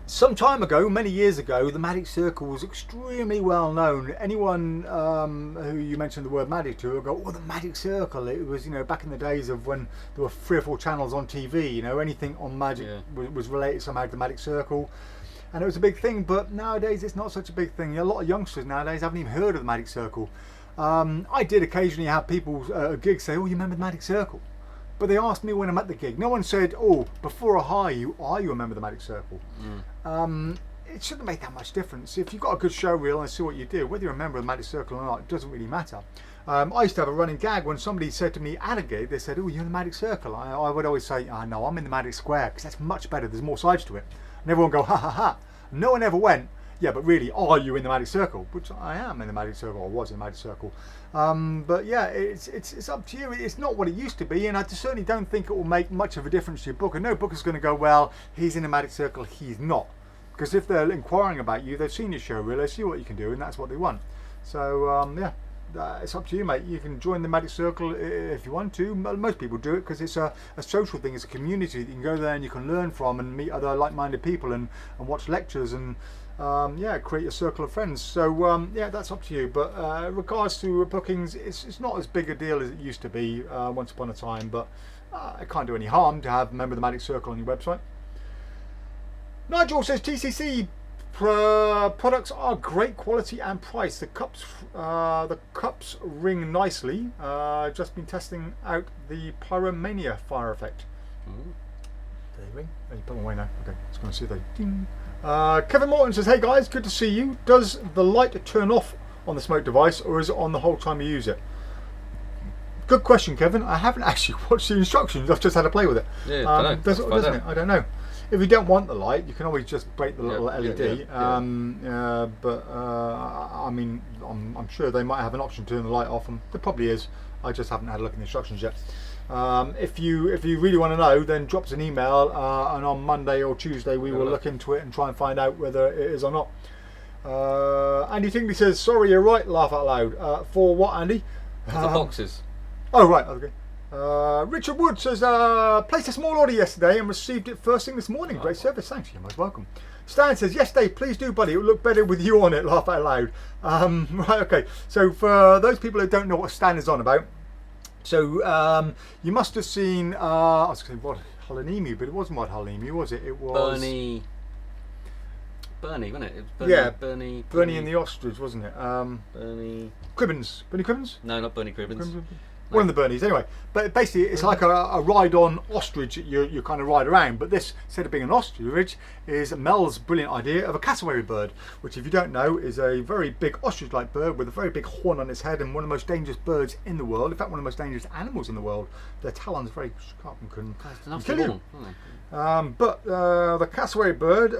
some time ago, many years ago, the Magic Circle was extremely well known. Anyone who you mentioned the word magic to will go, oh, the Magic Circle. It was, back in the days of when there were 3 or 4 channels on TV, anything on magic was related somehow to the Magic Circle. And it was a big thing, but nowadays it's not such a big thing. A lot of youngsters nowadays haven't even heard of the Magic Circle. I did occasionally have people at gigs say, oh, you remember the Magic Circle? But they asked me when I'm at the gig. No one said, oh, before I hire you, are you a member of the Magic Circle? It shouldn't make that much difference. If you've got a good show reel and I see what you do, whether you're a member of the Magic Circle or not, it doesn't really matter. I used to have a running gag when somebody said to me at a gig, they said, oh, you're in the Magic Circle. I would always say, oh, no, I'm in the Magic Square, because that's much better. There's more sides to it. And everyone would go, ha, ha, ha. No one ever went, yeah, but really, are you in the Magic Circle? Which I am in the Magic Circle, or was in the Magic Circle. But yeah, it's up to you. It's not what it used to be, and I certainly don't think it will make much of a difference to your booker. No booker's going to go, well, he's in the Magic Circle, he's not. Because if they're inquiring about you, they've seen your show reel, they see what you can do, and that's what they want. So yeah, it's up to you, mate. You can join the Magic Circle if you want to. Most people do it because it's a social thing. It's a community that you can go there and you can learn from and meet other like-minded people and watch lectures and yeah, create a circle of friends. So yeah, that's up to you. But regards to bookings, it's not as big a deal as it used to be once upon a time. But it can't do any harm to have a member of the Magic Circle on your website. Nigel says TCC products are great quality and price. The cups ring nicely. Just been testing out the Pyromania fire effect. Do they ring? Oh, you put them away now. Okay, let's go and see if they ding. Kevin Morton says, hey guys, good to see you. Does the light turn off on the smoke device, or is it on the whole time you use it? Good question, Kevin. I haven't actually watched the instructions. I've just had to play with it. Yeah, does it or doesn't it? I don't know. If you don't want the light, you can always just break the little LED. But I mean, I'm sure they might have an option to turn the light off, and there probably is. I just haven't had a look in the instructions yet. If you really want to know, then drop us an email, and on Monday or Tuesday we will look into it and try and find out whether it is or not. Andy Tingley says, sorry, you're right, laugh out loud. For what, Andy? The boxes. Oh, right, okay. Richard Wood says, placed a small order yesterday and received it first thing this morning. Great service, thanks, you're most welcome. Stan says, yes Dave, please do buddy, it will look better with you on it, laugh out loud. Right, okay, so for those people who don't know what Stan is on about, so you must have seen, I was going to say what Halonemu, but it wasn't what Halonemu, was it? It was... Bernie, wasn't it? It was Bernie, yeah, Bernie and the Ostrich, wasn't it? Bernie Cribbins. Bernie Cribbins? No, not Bernie Cribbins. One of the Bernies, anyway. But basically, it's like a ride-on ostrich that you kind of ride around. But this, instead of being an ostrich, is Mel's brilliant idea of a cassowary bird, which, if you don't know, is a very big ostrich-like bird with a very big horn on its head and one of the most dangerous birds in the world. In fact, one of the most dangerous animals in the world. Their talons are very sharp and can kill you. But the cassowary bird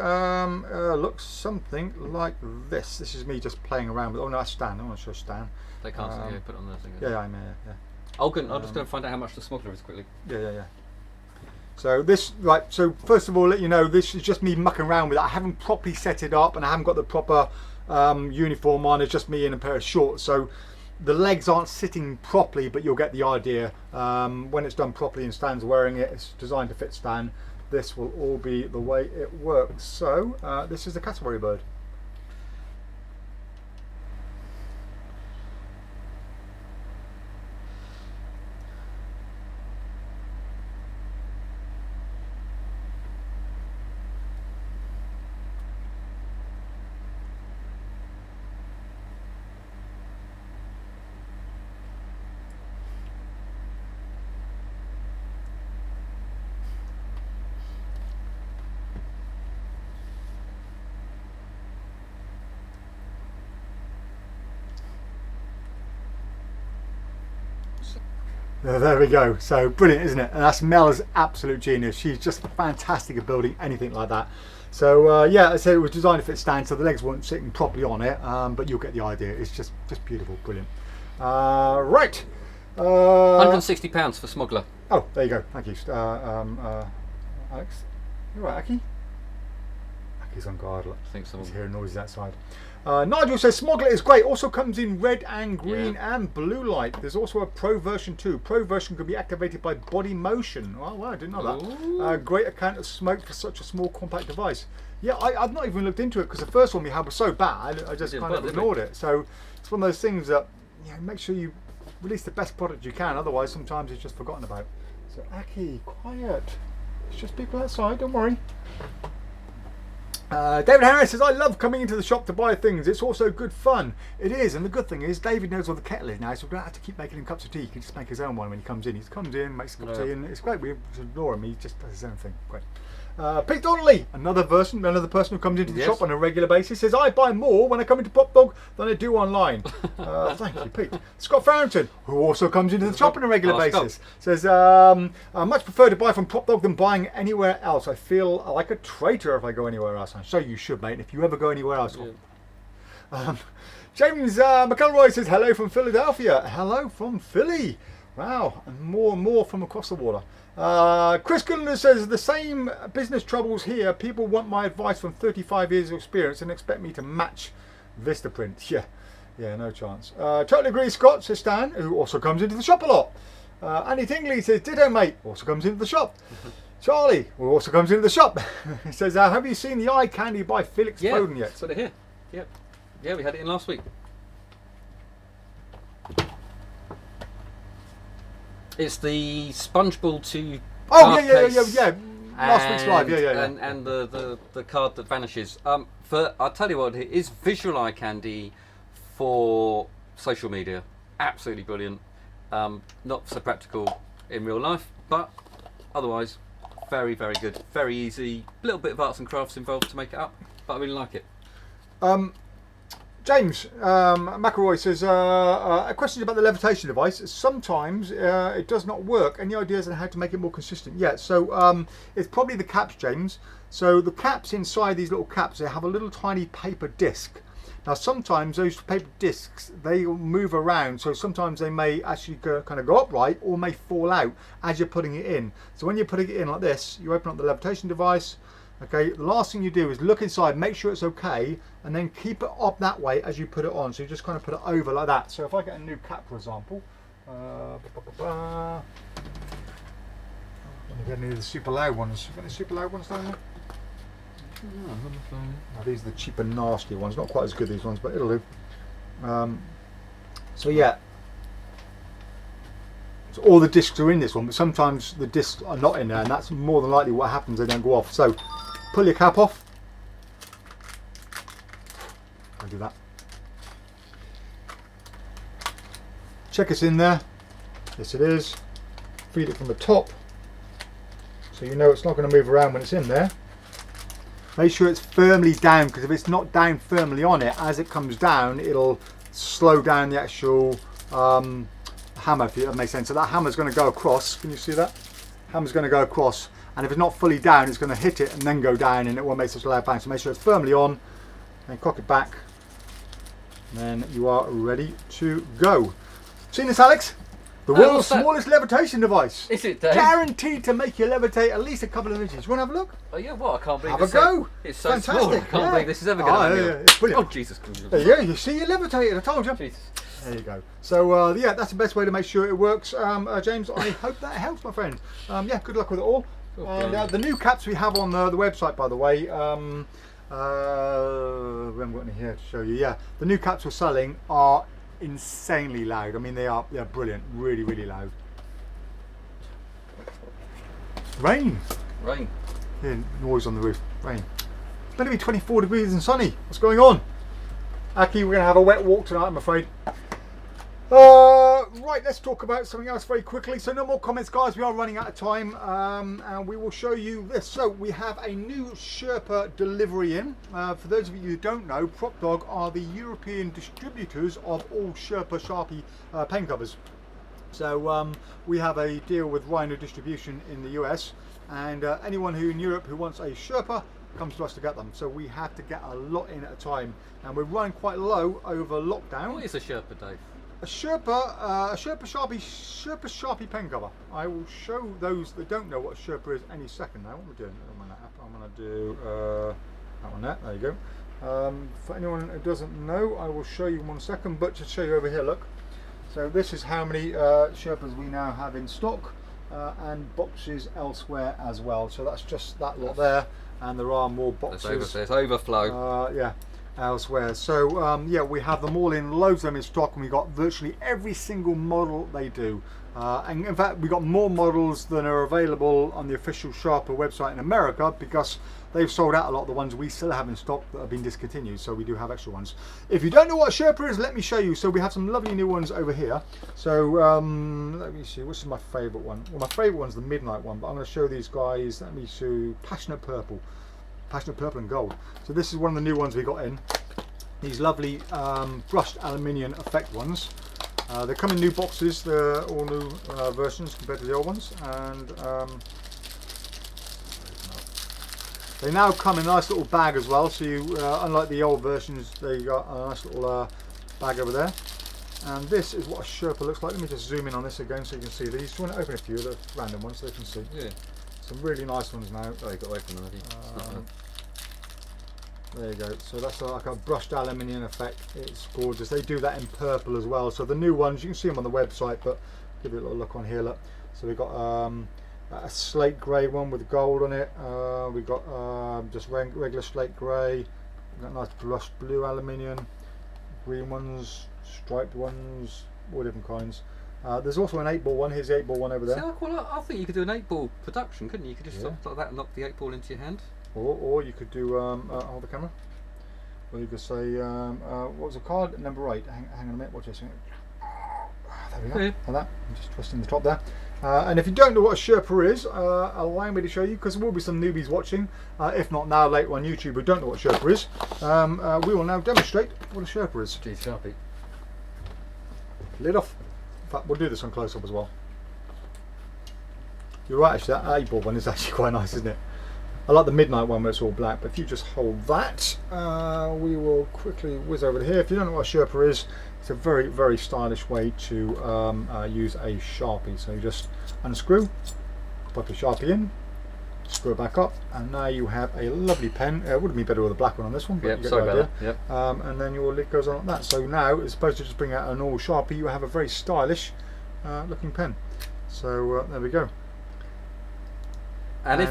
looks something like this. This is me just playing around with. Oh no, that's Stan. I want to show Stan. They can't see you. Put it on the thing. Yeah, I'm here. Yeah. I'm just going to find out how much the Smuggler is quickly. Yeah. So this, right. So first of all, let you know, this is just me mucking around with it. I haven't properly set it up, and I haven't got the proper uniform on. It's just me in a pair of shorts. So the legs aren't sitting properly, but you'll get the idea. When it's done properly and Stan's wearing it, it's designed to fit Stan. This will all be the way it works. So this is the cassowary bird. There we go. So brilliant, isn't it? And that's Mel's absolute genius. She's just fantastic at building anything like that. So yeah, I said it was designed to fit Stan, so the legs weren't sitting properly on it, but you'll get the idea. It's just beautiful, brilliant. Right. £160 for Smuggler. Oh, there you go. Thank you, Alex. You all right, Aki? Aki's on guard. Look. I think so. He's hearing noises outside. Nigel says Smuggler is great. Also comes in red and green and blue light. There's also a Pro version too. Pro version can be activated by body motion. Oh, wow, I didn't know that. Great account of smoke for such a small compact device. Yeah, I've not even looked into it because the first one we had was so bad. I just kind of ignored it. So it's one of those things that make sure you release the best product you can. Otherwise, sometimes it's just forgotten about. So Aki, quiet. It's just people outside. Don't worry. David Harris says, I love coming into the shop to buy things. It's also good fun. It is, and the good thing is David knows where the kettle is now, so we don't have to keep making him cups of tea. He can just make his own one when he comes in. He comes in, makes a cup of tea, and it's great. We ignore him. He just does his own thing. Great. Pete Donnelly, another person who comes into the shop on a regular basis, says, I buy more when I come into PropDog than I do online. Thank you, Pete. Scott Farrington, who also comes into the shop on a regular basis, says, I much prefer to buy from PropDog than buying anywhere else. I feel like a traitor if I go anywhere else. So you should, mate, if you ever go anywhere else. James McElroy says, hello from Philadelphia. Hello from Philly. Wow, and more from across the water. Chris Goodland says, the same business troubles here. People want my advice from 35 years of experience and expect me to match Vistaprint. Yeah, no chance. Totally agree, Scott, says Stan, who also comes into the shop a lot. Andy Tingley says, ditto, mate, also comes into the shop. Charlie, who also comes into the shop, he says, have you seen the eye candy by Felix Foden yet? So they're here. Yeah, we had it in last week. It's the sponge ball to yeah. Last week's live, yeah. And the card that vanishes. I'll tell you what, it is visual eye candy for social media. Absolutely brilliant. Not so practical in real life, but otherwise very, very good. Very easy. A little bit of arts and crafts involved to make it up, but I really like it. James McElroy says, a question about the levitation device. Sometimes it does not work. Any ideas on how to make it more consistent? Yeah, so it's probably the caps, James. So the caps, inside these little caps, they have a little tiny paper disc. Now sometimes those paper discs, they move around, so sometimes they may actually kind of go upright or may fall out as you're putting it in. So when you're putting it in like this, you open up the levitation device. Okay, the last thing you do is look inside, make sure it's okay, and then keep it up that way as you put it on. So you just kind of put it over like that. So if I get a new cap, for example, let me get any of the super loud ones. Got any super loud ones down there? No, these are the cheaper, nasty ones. Not quite as good, these ones, but it'll do. So yeah. So all the discs are in this one, but sometimes the discs are not in there, and that's more than likely what happens. They don't go off. So pull your cap off. I'll do that. Check it's in there. Yes, it is. Feed it from the top, so you know it's not going to move around when it's in there. Make sure it's firmly down, because if it's not down firmly on it, as it comes down, it'll slow down the actual hammer, if that makes sense. So that hammer's going to go across. Can you see that? Hammer's going to go across, and if it's not fully down, it's going to hit it and then go down, and it won't make such a loud bang. So make sure it's firmly on, and cock it back, and then you are ready to go. Seen this, Alex? The world's smallest levitation device. Is it, Dave? Guaranteed to make you levitate at least a couple of inches. You want to have a look? Oh yeah, what? I can't believe have a go. It's so fantastic. Small. I can't believe this is ever going to happen. It's brilliant. Oh Jesus! There you go. You see, you levitated. I told you. Jesus. There you go. So yeah, that's the best way to make sure it works. James, I hope that helps, my friend. Yeah, good luck with it all. And the new caps we have on the website, by the way. We haven't got any here to show you. Yeah, the new caps we're selling are insanely loud. I mean, they're brilliant. Really, really loud. Rain. Yeah, noise on the roof. Rain. It's going to be 24 degrees and sunny. What's going on? Aki, we're going to have a wet walk tonight, I'm afraid. Right, let's talk about something else very quickly. So no more comments, guys. We are running out of time, and we will show you this. So we have a new Sherpa delivery in. For those of you who don't know, PropDog are the European distributors of all Sherpa Sharpie pen covers. So we have a deal with Rhino Distribution in the US, and anyone who in Europe who wants a Sherpa comes to us to get them. So we have to get a lot in at a time, and we're running quite low over lockdown. What is a Sherpa, Dave? A Sherpa Sharpie pen cover. I will show those that don't know what a Sherpa is any second now. What we're doing, I'm going to do that one there. There you go. For anyone who doesn't know, I will show you in 1 second, but just show you over here, look. So this is how many Sherpas we now have in stock, and boxes elsewhere as well. So that's just that lot there, and there are more boxes. There's overflow. Yeah, elsewhere. So yeah, we have them all in, loads of them in stock, and we got virtually every single model they do. And in fact, we got more models than are available on the official Sherpa website in America, because they've sold out a lot of the ones we still have in stock that have been discontinued. So we do have extra ones. If you don't know what a Sherpa is, let me show you. So we have some lovely new ones over here. So let me see, which is my favourite one? Well, my favourite one's the midnight one, but I'm going to show these guys. Let me show Passionate Purple and Gold. So this is one of the new ones we got in. These lovely brushed aluminium effect ones. They come in new boxes. They're all new versions compared to the old ones, and they now come in a nice little bag as well. So you, unlike the old versions, they got a nice little bag over there. And this is what a Sherpa looks like. Let me just zoom in on this again so you can see these. Do you want to open a few of the random ones so you can see? Yeah. Some really nice ones now. Oh, you got away from them, have you? There you go. So that's like a brushed aluminium effect. It's gorgeous. They do that in purple as well. So the new ones, you can see them on the website, but give it a little look on here. Look. So we've got a slate grey one with gold on it. We've got just regular slate grey. We've got nice brushed blue aluminium, green ones, striped ones, all different kinds. There's also an 8-ball one. Here's the 8-ball one over there. See, I think you could do an 8-ball production, couldn't you? You could just something like that and knock the 8-ball into your hand. Or you could do hold the camera. Or you could say what was the card? Number 8. Hang on a minute. Watch this. There we go. Yeah. Like that. I'm just twisting the top there. And if you don't know what a Sherpa is, allow me to show you, because there will be some newbies watching, if not now, later on YouTube, who don't know what a Sherpa is. We will now demonstrate what a Sherpa is. Geez, Sharpie. Lid off. In fact, we'll do this on close up as well. You're right, actually, that 8-ball one is actually quite nice, isn't it? I like the midnight one where it's all black, but if you just hold that, we will quickly whiz over to here. If you don't know what a Sherpa is, it's a very, very stylish way to use a Sharpie. So you just unscrew, pop your Sharpie in, screw it back up, and now you have a lovely pen. It would have been better with a black one on this one, but you get the idea. Yep. And then your lid goes on like that. So now, as opposed to just bring out a normal Sharpie, you have a very stylish looking pen. So there we go. And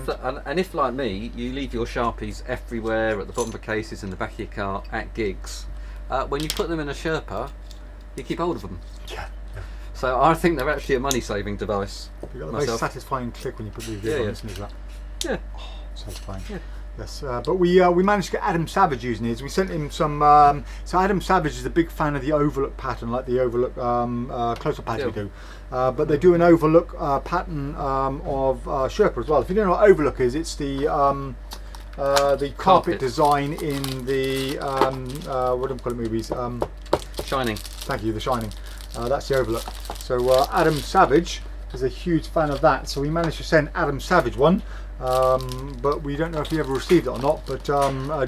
if like me, you leave your Sharpies everywhere, at the bottom of the cases, in the back of your car, at gigs, when you put them in a Sherpa, you keep hold of them. Yeah. So I think they're actually a money-saving device. You got a very satisfying click when you put these on, isn't it? Yeah. Oh, satisfying. Yeah. Yes, but we managed to get Adam Savage using his. We sent him some. So Adam Savage is a big fan of the overlook pattern, like the overlook close-up pads we do. But they do an overlook pattern of Sherpa as well. If you don't know what overlook is, it's the carpet design in the what do we call it movies? Shining. Thank you, The Shining. That's the overlook. So Adam Savage is a huge fan of that. So we managed to send Adam Savage one. But we don't know if he ever received it or not. But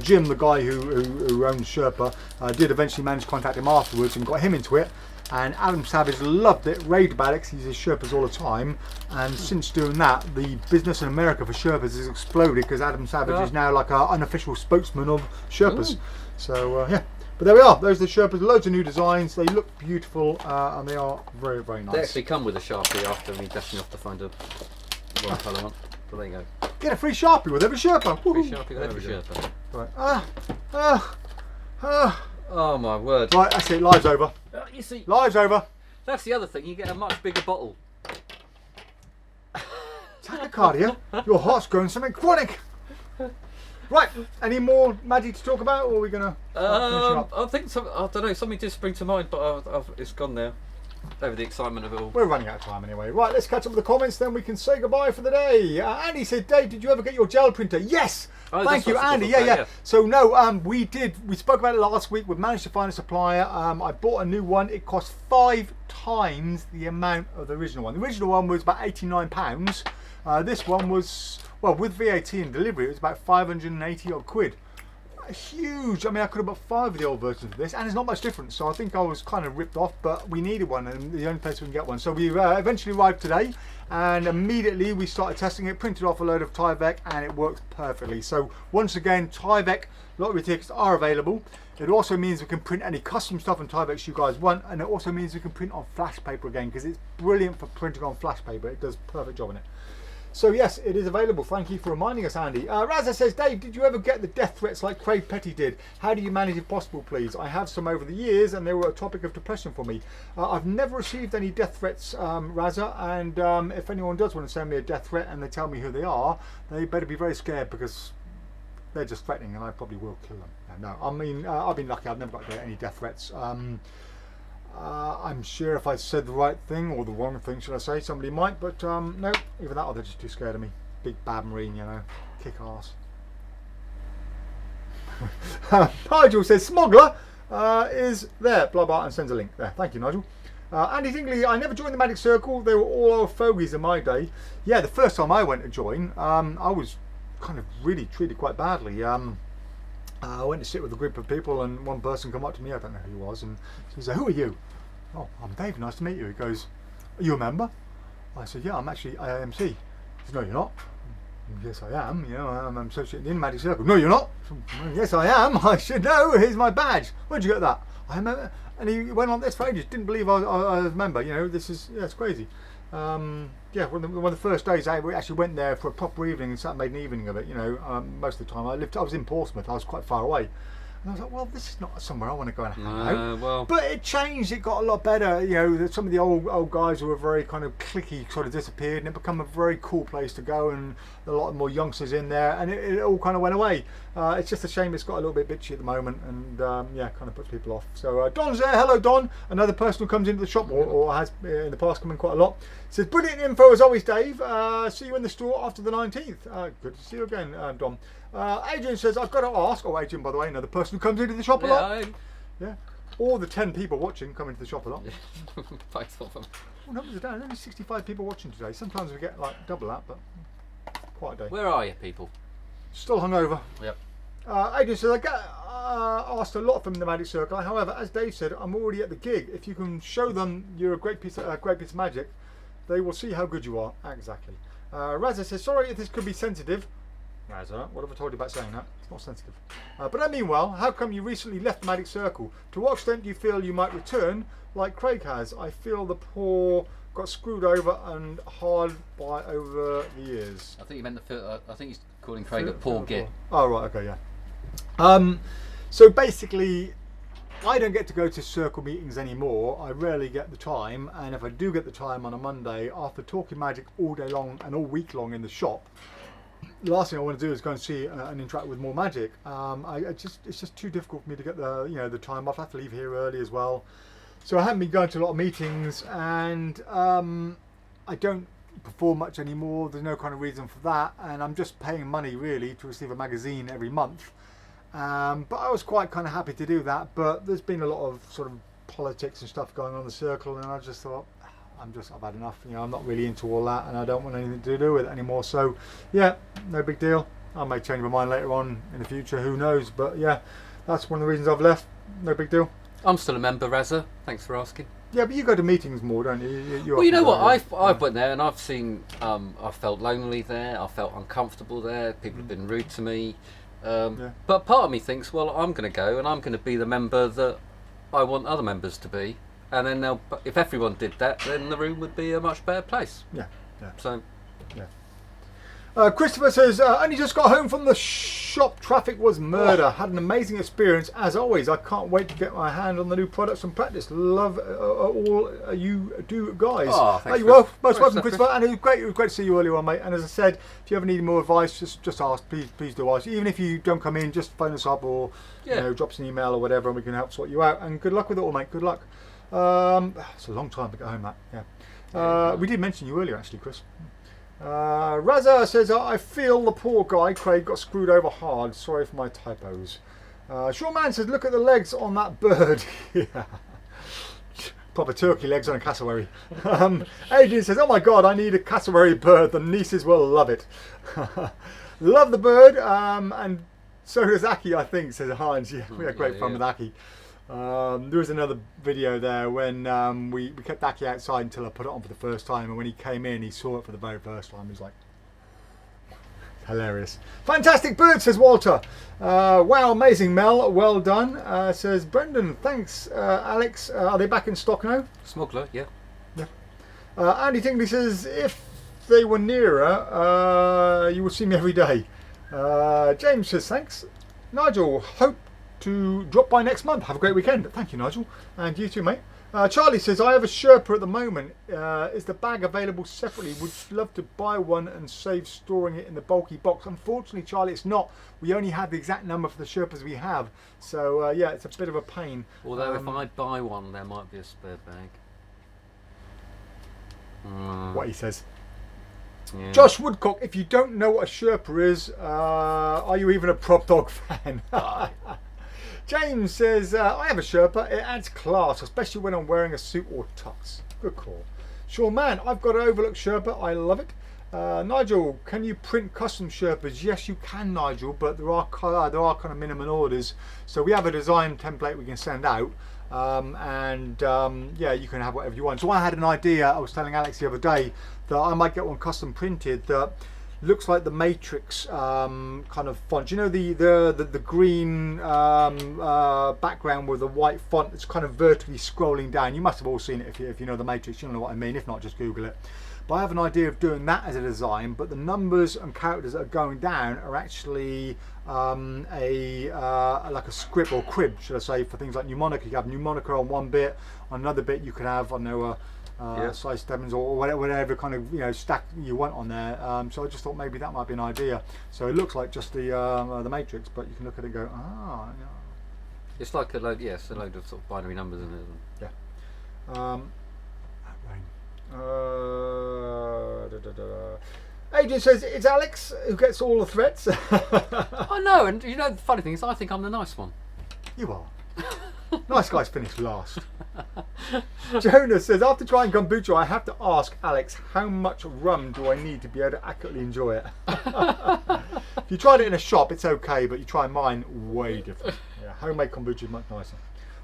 Jim, the guy who owns Sherpa, did eventually manage to contact him afterwards and got him into it. And Adam Savage loved it, raved about it, because he uses Sherpas all the time. And since doing that, the business in America for Sherpas has exploded, because Adam Savage is now like an unofficial spokesman of Sherpas. Ooh. So yeah. But there we are. Those are the Sherpas. Loads of new designs. They look beautiful, and they are very, very nice. They actually come with a Sharpie after me dashing off to find a wrong colour one. But there you go. Get a free Sharpie with every Sherpa. Free Sharpie with every Sherpa. Right. Oh my word. Right, that's it. Live's over. You see, Live's over. That's the other thing. You get a much bigger bottle. Tachycardia. Your heart's growing something chronic. Right. Any more magic to talk about, or are we gonna finish up? I think I don't know. Something did spring to mind, but it's gone now. Over the excitement of it all. We're running out of time anyway. Right, let's catch up with the comments, then we can say goodbye for the day. Andy said, Dave, did you ever get your gel printer? Yes! Thank you, Andy. Yeah. So, no, we did. We spoke about it last week. We've managed to find a supplier. I bought a new one. It cost 5 times the amount of the original one. The original one was about £89. This one was, well, with VAT and delivery, it was about 580 odd quid. Huge. I mean, I could have bought 5 of the old versions of this, and it's not much difference. So I think I was kind of ripped off, but we needed one, and the only place we can get one. So we eventually arrived today, and immediately we started testing it, printed off a load of Tyvek, and it works perfectly. So once again, Tyvek lottery tickets are available. It also means we can print any custom stuff on Tyvek you guys want, and it also means we can print on flash paper again, because it's brilliant for printing on flash paper. It does a perfect job in it. So yes, it is available. Thank you for reminding us, Andy. Razza says, Dave, did you ever get the death threats like Craig Petty did? How do you manage if possible, please? I have some over the years, and they were a topic of depression for me. I've never received any death threats, Razza, and if anyone does want to send me a death threat and they tell me who they are, they better be very scared, because they're just threatening, and I probably will kill them. No, I mean, I've been lucky. I've never got any death threats. I'm sure if I said the right thing, or the wrong thing, should I say, somebody might, but no, either that or they're just too scared of me. Big bad marine, you know, kick ass. Nigel says, Smuggler is there, blah blah, and sends a link there. Thank you, Nigel. Andy Tingley, I never joined the Magic Circle. They were all old fogies in my day. Yeah, the first time I went to join, I was kind of really treated quite badly. I went to sit with a group of people, and one person come up to me, I don't know who he was, and he said, who are you? Oh, I'm Dave, nice to meet you. He goes, are you a member? I said, yeah, I'm actually AMC. He said, no, you're not. Yes, I am. You know, I'm associated in the Magic Circle. No, you're not. Yes, I am. I should know. Here's my badge. Where'd you get that? I remember. And he went on this for ages. Didn't believe I was a member. You know, this is, yeah, it's crazy. Yeah, one of the first days I actually went there for a proper evening and sat and made an evening of it. You know, most of the time I was in Portsmouth. I was quite far away. And I was like, well, this is not somewhere I want to go and hang out. Well. But it changed. It got a lot better. You know, some of the old guys who were very kind of cliquey sort of disappeared, and it became a very cool place to go, and a lot more youngsters in there, and it all kind of went away. It's just a shame it's got a little bit bitchy at the moment, and yeah, kind of puts people off. So Don's there. Hello, Don. Another person who comes into the shop, or has in the past come in quite a lot. Says, brilliant info as always, Dave. See you in the store after the 19th. Good to see you again, Don. Adrian says, I've got to ask. Oh, Adrian, by the way, another person who comes into the shop a lot. Yeah. Or the 10 people watching come into the shop a lot. Both of them. Well, numbers are down. There's only 65 people watching today. Sometimes we get like double that, but quite a day. Where are you, people? Still hungover. Yep. Adrian says, I get asked a lot from the Magic Circle. However, as Dave said, I'm already at the gig. If you can show them you're a great piece of magic, they will see how good you are. Exactly. Razza says, sorry if this could be sensitive. Razza, what have I told you about saying that? It's not sensitive. But I mean well, how come you recently left the Magic Circle? To what extent do you feel you might return, like Craig has? I feel the poor got screwed over and hard by over the years. I think you meant I think he's calling Craig a poor git. Oh, right, okay, yeah. So basically, I don't get to go to circle meetings anymore. I rarely get the time, and if I do get the time on a Monday, after talking magic all day long and all week long in the shop, the last thing I want to do is go and see and interact with more magic. It's just too difficult for me to get the time off. I have to leave here early as well, so I haven't been going to a lot of meetings, and I don't perform much anymore. There's no kind of reason for that, and I'm just paying money really to receive a magazine every month. But I was quite kind of happy to do that, but there's been a lot of sort of politics and stuff going on in the circle, and I just thought, I've had enough. You know, I'm not really into all that, and I don't want anything to do with it anymore. So yeah, no big deal. I may change my mind later on in the future, who knows, but yeah, that's one of the reasons I've left. No big deal. I'm still a member, Razza. Thanks for asking. Yeah, but you go to meetings more, don't you? Well, you know what? I've went there and I've seen. I felt lonely there. I felt uncomfortable there. People have been rude to me. Yeah. But part of me thinks, well, I'm going to go and I'm going to be the member that I want other members to be. And then if everyone did that, then the room would be a much better place. Yeah, yeah. So, yeah. Christopher says, only just got home from the shop. Traffic was murder. Had an amazing experience as always. I can't wait to get my hand on the new products and practice. Love all you do, guys. Oh, thanks, well, most welcome, Christopher. And it was great to see you earlier on, mate. And as I said, if you ever need more advice, just ask. Please do ask. Even if you don't come in, just phone us up or drop us an email or whatever, and we can help sort you out. And good luck with it all, mate. Good luck. It's a long time to get home, that. Yeah. We did mention you earlier, actually, Chris. Razza says, I feel the poor guy Craig got screwed over hard. Sorry for my typos. Sean Man says, look at the legs on that bird. Yeah. Proper turkey legs on a cassowary. Adrian says, oh my god, I need a cassowary bird. The nieces will love it. Love the bird. And so does Aki, I think, says Hans. Yeah, we had great fun with Aki. There was another video there when we kept Aki outside until I put it on for the first time, and when he came in, he saw it for the very first time. He was like, hilarious. Fantastic bird, says Walter. Wow, amazing, Mel. Well done, says Brendan. Thanks, Alex. Are they back in stock now? Smuggler, yeah. Andy Tingley says, if they were nearer, you would see me every day. James says, thanks. Nigel, hope to drop by next month. Have a great weekend. Thank you, Nigel. And you too, mate. Charlie says, I have a Sherpa at the moment. Is the bag available separately? Would love to buy one and save storing it in the bulky box. Unfortunately, Charlie, it's not. We only have the exact number for the Sherpas we have. So, yeah, it's a bit of a pain. Although if I buy one, there might be a spare bag. What he says. Yeah. Josh Woodcock, if you don't know what a Sherpa is, are you even a PropDog fan? James says, I have a Sherpa. It adds class, especially when I'm wearing a suit or tux. Good call. Sure, man, I've got an Overlook Sherpa. I love it. Nigel, can you print custom Sherpas? Yes, you can, Nigel, but there are kind of minimum orders. So we have a design template we can send out. Yeah, you can have whatever you want. So I had an idea, I was telling Alex the other day, that I might get one custom printed that looks like the Matrix kind of font. You know, the green background with the white font that's kind of vertically scrolling down. You must have all seen it if you know the Matrix. You know what I mean. If not, just Google it. But I have an idea of doing that as a design, but the numbers and characters that are going down are actually like a script or crib, should I say, for things like mnemonica. You have mnemonica on one bit, on another bit you could have, I don't know, size 7s or whatever kind of stack you want on there. So I just thought maybe that might be an idea. So it looks like just the Matrix, but you can look at it and go, ah, yeah. It's like a load, yes, a load of sort of binary numbers in it. Yeah. Adrian says it's Alex who gets all the threats. I know, and you know the funny thing is I think I'm the nice one. You are. Nice guys finish last. Jonas says, after trying kombucha, I have to ask Alex, how much rum do I need to be able to accurately enjoy it? If you tried it in a shop, it's okay, but you try mine, way different. Yeah, homemade kombucha is much nicer.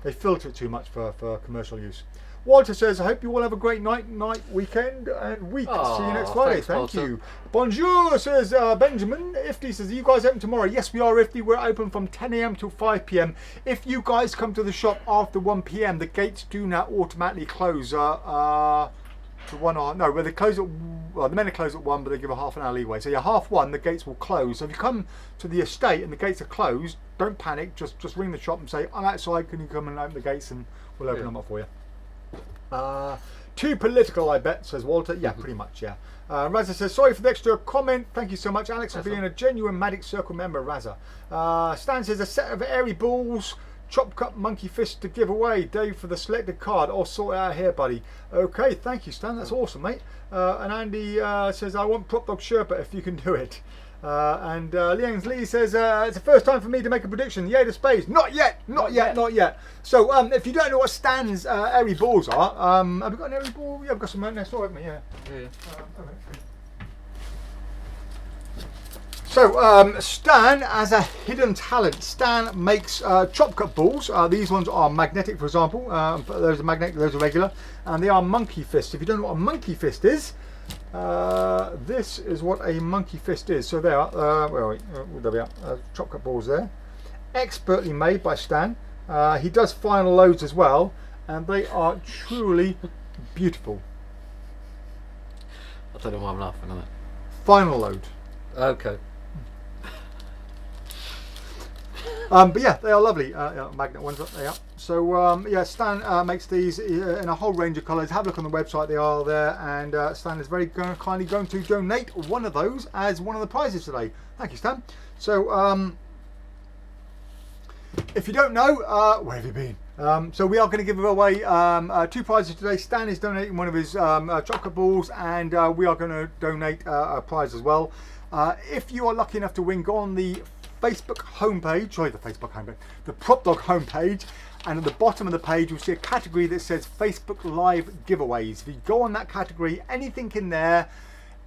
They filter it too much for commercial use. Walter says, I hope you all have a great night, weekend and week. See you next Friday. Thanks, Thank you. Bonjour, says Benjamin. Ifty says, are you guys open tomorrow? Yes, we are, Ifty. We're open from 10 AM till 5 PM. If you guys come to the shop after 1 PM, the gates do not automatically close. They close at, well, the men are closed at 1, but they give a half an hour leeway. So yeah, 1:30, the gates will close. So if you come to the estate and the gates are closed, don't panic. Just ring the shop and say, I'm outside. Can you come and open the gates, and we'll open them up for you. Too political, I bet, says Walter. Yeah, pretty much, yeah. Raza says, sorry for the extra comment. Thank you so much, Alex, for being a genuine Magic Circle member, Raza. Stan says, a set of airy balls, chop cut monkey fist to give away. Dave for the selected card. I'll sort it out here, buddy. Okay, thank you, Stan. That's awesome, mate. And Andy says, I want PropDog Sherpa if you can do it. And Liang Lee says, it's the first time for me to make a prediction. The 8 of spades. Not yet. So, if you don't know what Stan's airy balls are, have we got an airy ball? Yeah, I've got some right next door, haven't we? Yeah. Okay. So, Stan, as a hidden talent, Stan makes chop cut balls. These ones are magnetic, for example. Those are magnetic, those are regular. And they are monkey fists. If you don't know what a monkey fist is, this is what a monkey fist is. So there are, there we are, chop cut balls there. Expertly made by Stan. He does final loads as well, and they are truly beautiful. I don't know why I'm laughing at that. Final load. Okay. But yeah, they are lovely magnet ones. They are. So yeah, Stan makes these in a whole range of colours. Have a look on the website; they are there. And Stan is very kindly going to donate one of those as one of the prizes today. Thank you, Stan. So if you don't know, where have you been? So we are going to give away 2 prizes today. Stan is donating one of his chocolate balls, and we are going to donate a prize as well. If you are lucky enough to win, go on the Facebook homepage, the PropDog homepage, and at the bottom of the page you'll see a category that says Facebook Live Giveaways. If you go on that category, anything in there,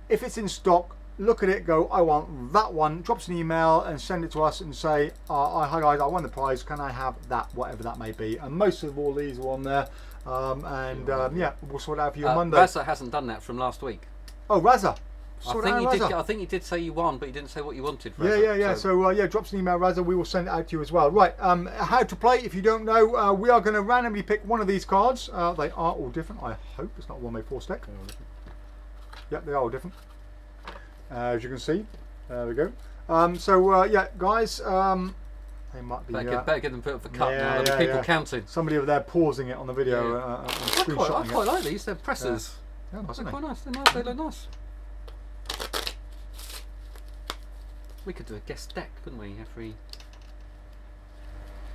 if it's in stock, look at it, go, I want that one, drops an email and send it to us and say, hi guys, I won the prize, can I have that, whatever that may be. And most of all these are on there. Yeah, we'll sort it out for you on Monday. Razza hasn't done that from last week. Oh, Razza. I think you did say you won, but you didn't say what you wanted. Razza, yeah. So yeah, drops an email, Razza. We will send it out to you as well. Right. How to play? If you don't know, we are going to randomly pick one of these cards. They are all different. I hope it's not one made 4 stack. Yep, they are all different. As you can see, there we go. Yeah, guys. They might be. Better get them put up for cut now. There'll be people counting. Somebody over there pausing it on the video. I quite like these. They're pressers. Yeah, they're quite nice. They're nice. They look nice. We could do a guest deck, couldn't we? Every.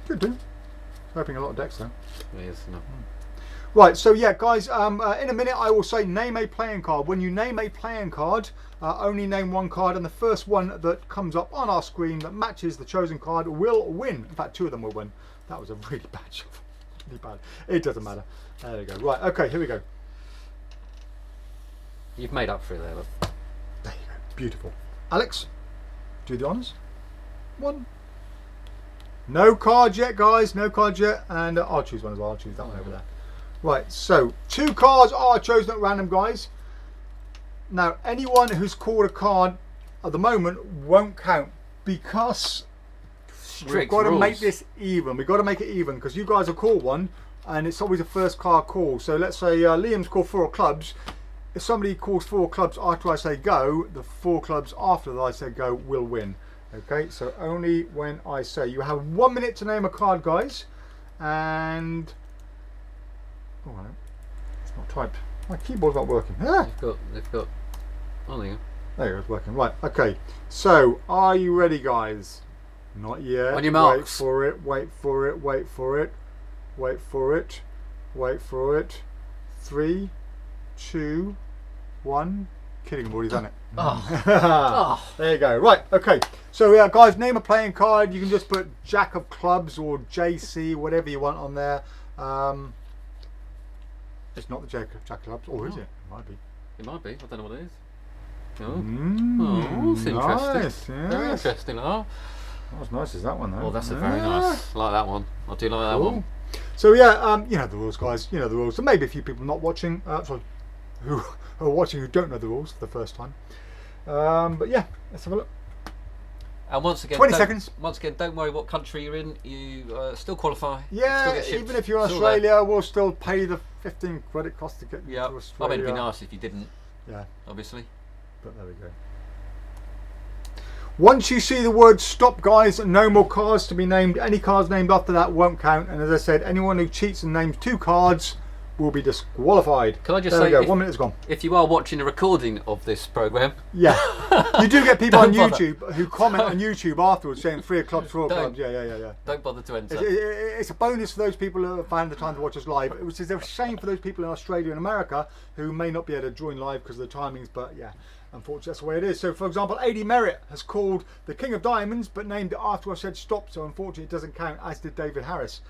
Could do. Opening a lot of decks though. Yes, no. Right, so yeah, guys, in a minute I will say name a playing card. When you name a playing card, only name one card, and the first one that comes up on our screen that matches the chosen card will win. In fact, 2 of them will win. That was a really bad shuffle. Really bad. It doesn't matter. There we go. Right, okay, here we go. You've made up for it there, look. There you go. Beautiful. Alex, do the honours. 1. No cards yet, guys. No cards yet. And I'll choose one as well. I'll choose that one over there. Right, so 2 cards are chosen at random, guys. Now, anyone who's called a card at the moment won't count because we've got to make this even. We've got to make it even because you guys will call one and it's always a first card call. So let's say Liam's called 4 clubs. If somebody calls 4 clubs after I say go, the 4 clubs after that I say go will win. Okay, so only when I say. You have 1 minute to name a card, guys. And... oh, no. It's not typed. My keyboard's not working. Ah! They've got... oh, there you go. There you go, it's working. Right, okay. So, are you ready, guys? Not yet. On your marks. Wait for it, wait for it, wait for it. Wait for it. Wait for it. 3, 2, 1. Kidding, I've already done it. There you go. Right, okay. So, yeah, guys, name a playing card. You can just put Jack of Clubs or JC, whatever you want on there. It's not the Jack of Clubs, or is it? It might be. It might be. I don't know what it is. Oh, it's interesting. Nice, yes. Very interesting. Oh, not as nice as that one, though. Oh, that's a very nice. I like that one. I do like that one. So yeah, you know the rules, guys. You know the rules. So maybe a few people not watching, who are watching who don't know the rules for the first time. But yeah, let's have a look. And once again, 20 seconds. Once again, don't worry what country you're in. You still qualify. Yeah, still even if you're in Australia, we'll still pay the 15 credit cost to get to Australia. I mean, it'd be nice if you didn't. Yeah. Obviously. But there we go. Once you see the word stop, guys, no more cards to be named. Any cards named after that won't count. And as I said, anyone who cheats and names 2 cards will be disqualified. Can I just say, there we go. 1 minute's gone. If you are watching a recording of this programme, yeah, you do get people on YouTube who comment on YouTube afterwards saying 3 clubs, 4 clubs. Yeah. Don't bother to enter. It's a bonus for those people who have found the time to watch us live. Which is a shame for those people in Australia and America who may not be able to join live because of the timings. But yeah, unfortunately, that's the way it is. So, for example, AD Merritt has called the King of Diamonds, but named it after I said stop. So, unfortunately, it doesn't count. As did David Harris.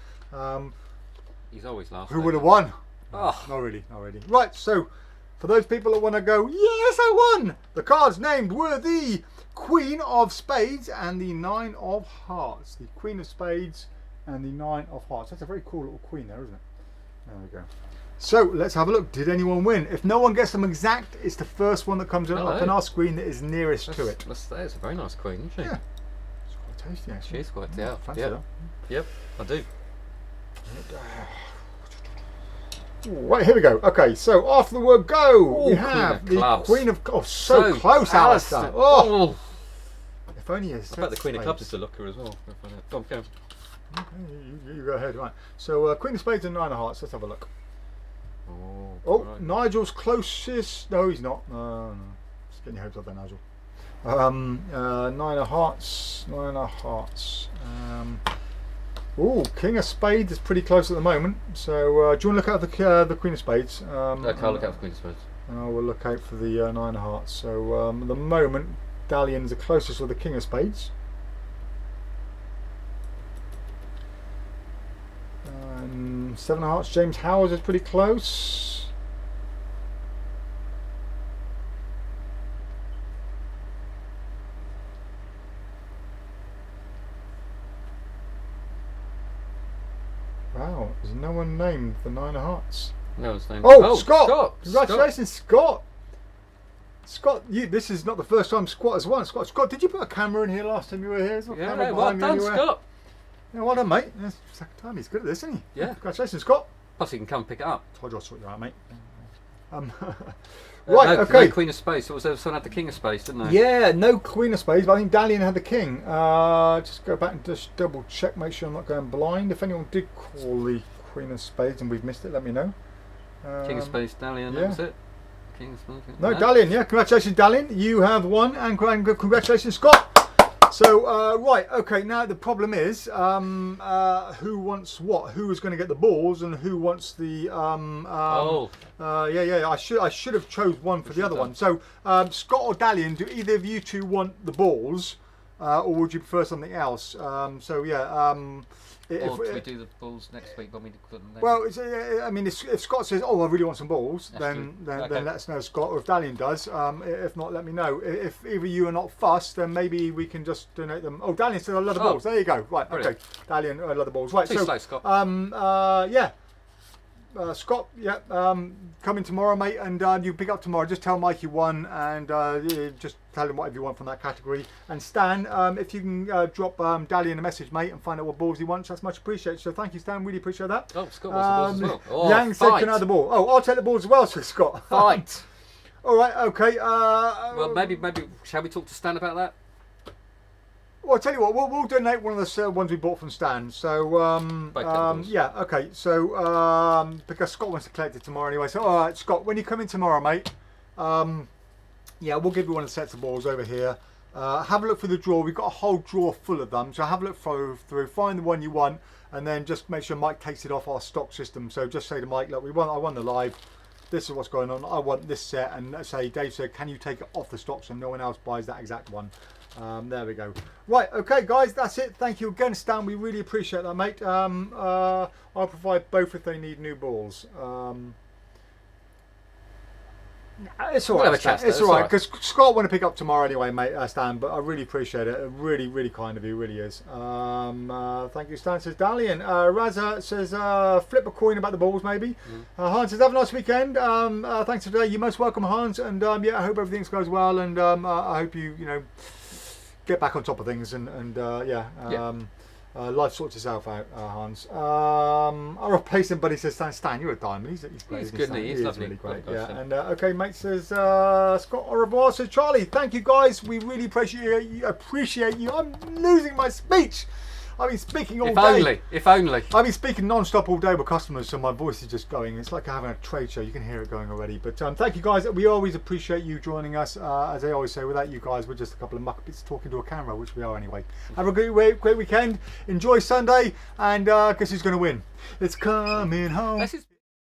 He's always last. Who would have won? Oh. Not really. Right, so for those people that want to go, yes, I won! The cards named were the Queen of Spades and the 9 of Hearts. The Queen of Spades and the 9 of Hearts. That's a very cool little queen there, isn't it? There we go. So let's have a look. Did anyone win? If no one gets them exact, it's the first one that comes up on our screen that is nearest to it. That's a very nice queen, isn't she? Yeah. It's quite tasty, actually. She is quite, yeah. Fancy that. Yep, I do. Right, here we go. Okay, so after the word go, we have the Queen of... oh, so close, Alistair. Oh. If only I bet the Queen of Clubs is the looker as well. Go on, go. Okay, you go ahead. Right. So Queen of Spades and 9 of Hearts. Let's have a look. Oh, right. Nigel's closest. No, he's not. No. Just getting your hopes up there, Nigel. 9 of Hearts. 9 of Hearts. Oh, King of Spades is pretty close at the moment. So, do you want to look out for the Queen of Spades? Okay, I'll look out for Queen of Spades. We'll look out for the 9 of Hearts. So, at the moment, Dalian's the closest with the King of Spades. 7 of Hearts, James Howes is pretty close. Wow, there's no one named the Nine of Hearts. No, his name. Oh, Scott! Scott! Congratulations, Scott! Scott, this is not the first time Scott has won. Scott, did you put a camera in here last time you were here? Yeah, well done, Scott. Yeah, well done, mate. That's the second time. He's good at this, isn't he? Yeah. Congratulations, Scott. Plus, he can come pick it up. Told you I'll sort you out, mate. Right, okay. No Queen of Space. It was someone had the King of Space, didn't they? Yeah, no Queen of Spades, but I think Dalian had the King. Just go back and just double check, make sure I'm not going blind. If anyone did call the Queen of Spades and we've missed it, let me know. King of Spades, Dalian, that was it? King of Spades? No, Dalian, yeah. Congratulations, Dalian. You have won, and congratulations, Scott. So, right, okay, now the problem is who wants what? Who is going to get the balls and who wants the... yeah, I should have chose one for the other one. So, Scott or Dalian, do either of you two want the balls or would you prefer something else? So, yeah... or do we do the balls next week when we put them next? Well, I mean, if Scott says, "Oh, I really want some balls," then let us know, Scott. Or if Dalian does, if not, let me know. If either you are not fussed, then maybe we can just donate them. Oh, Dalian said, "I love the balls." There you go. Right, brilliant. Okay, Dalian, I love the balls. Right, Too slow, Scott. Yeah. Scott, yeah, coming tomorrow, mate, and you pick up tomorrow. Just tell Mike you won, and just tell him whatever you want from that category. And Stan, if you can drop Dalian a message, mate, and find out what balls he wants, that's much appreciated. So thank you, Stan, really appreciate that. Oh, Scott wants the balls as well. Oh, Yang said, "Can I have the ball?" Oh, I'll take the balls as well, says Scott. Fight. All right, okay. Well, maybe, shall we talk to Stan about that? Well, I'll tell you what, we'll donate one of the ones we bought from Stan. So, yeah, okay. So, because Scott wants to collect it tomorrow anyway. So, all right, Scott, when you come in tomorrow, mate, yeah, we'll give you one of the sets of balls over here. Have a look through the drawer. We've got a whole drawer full of them. So have a look through, find the one you want, and then just make sure Mike takes it off our stock system. So just say to Mike, look, I won the live. This is what's going on. I want this set, and let's say Dave said, can you take it off the stock so no one else buys that exact one? There we go. Right, okay, guys, that's it. Thank you again, Stan. We really appreciate that, mate. I'll provide both if they need new balls. It's all right, Stan. It's all right, because Scott want to pick up tomorrow anyway, mate, Stan, but I really appreciate it. Really, really kind of you, really is. Thank you, Stan, says Dalian. Raza says, flip a coin about the balls, maybe. Hans says, have a nice weekend. Thanks for today. You're most welcome, Hans, and yeah, I hope everything goes well, and I hope you get back on top of things, and life sorts itself out, Hans. I'll replace him, but he says, Stan, you're a diamond. He's great. He's good, he's lovely. Really great. Yeah. And okay, mate says, Scott, au revoir. So Charlie, thank you guys. We really appreciate you. I'm losing my speech. I've been speaking all day. If only. I've been speaking non-stop all day with customers, so my voice is just going. It's like having a trade show. You can hear it going already. But thank you guys. We always appreciate you joining us. As I always say, without you guys, we're just a couple of muppets talking to a camera, which we are anyway. Have a great weekend. Enjoy Sunday, and guess who's going to win? It's coming home.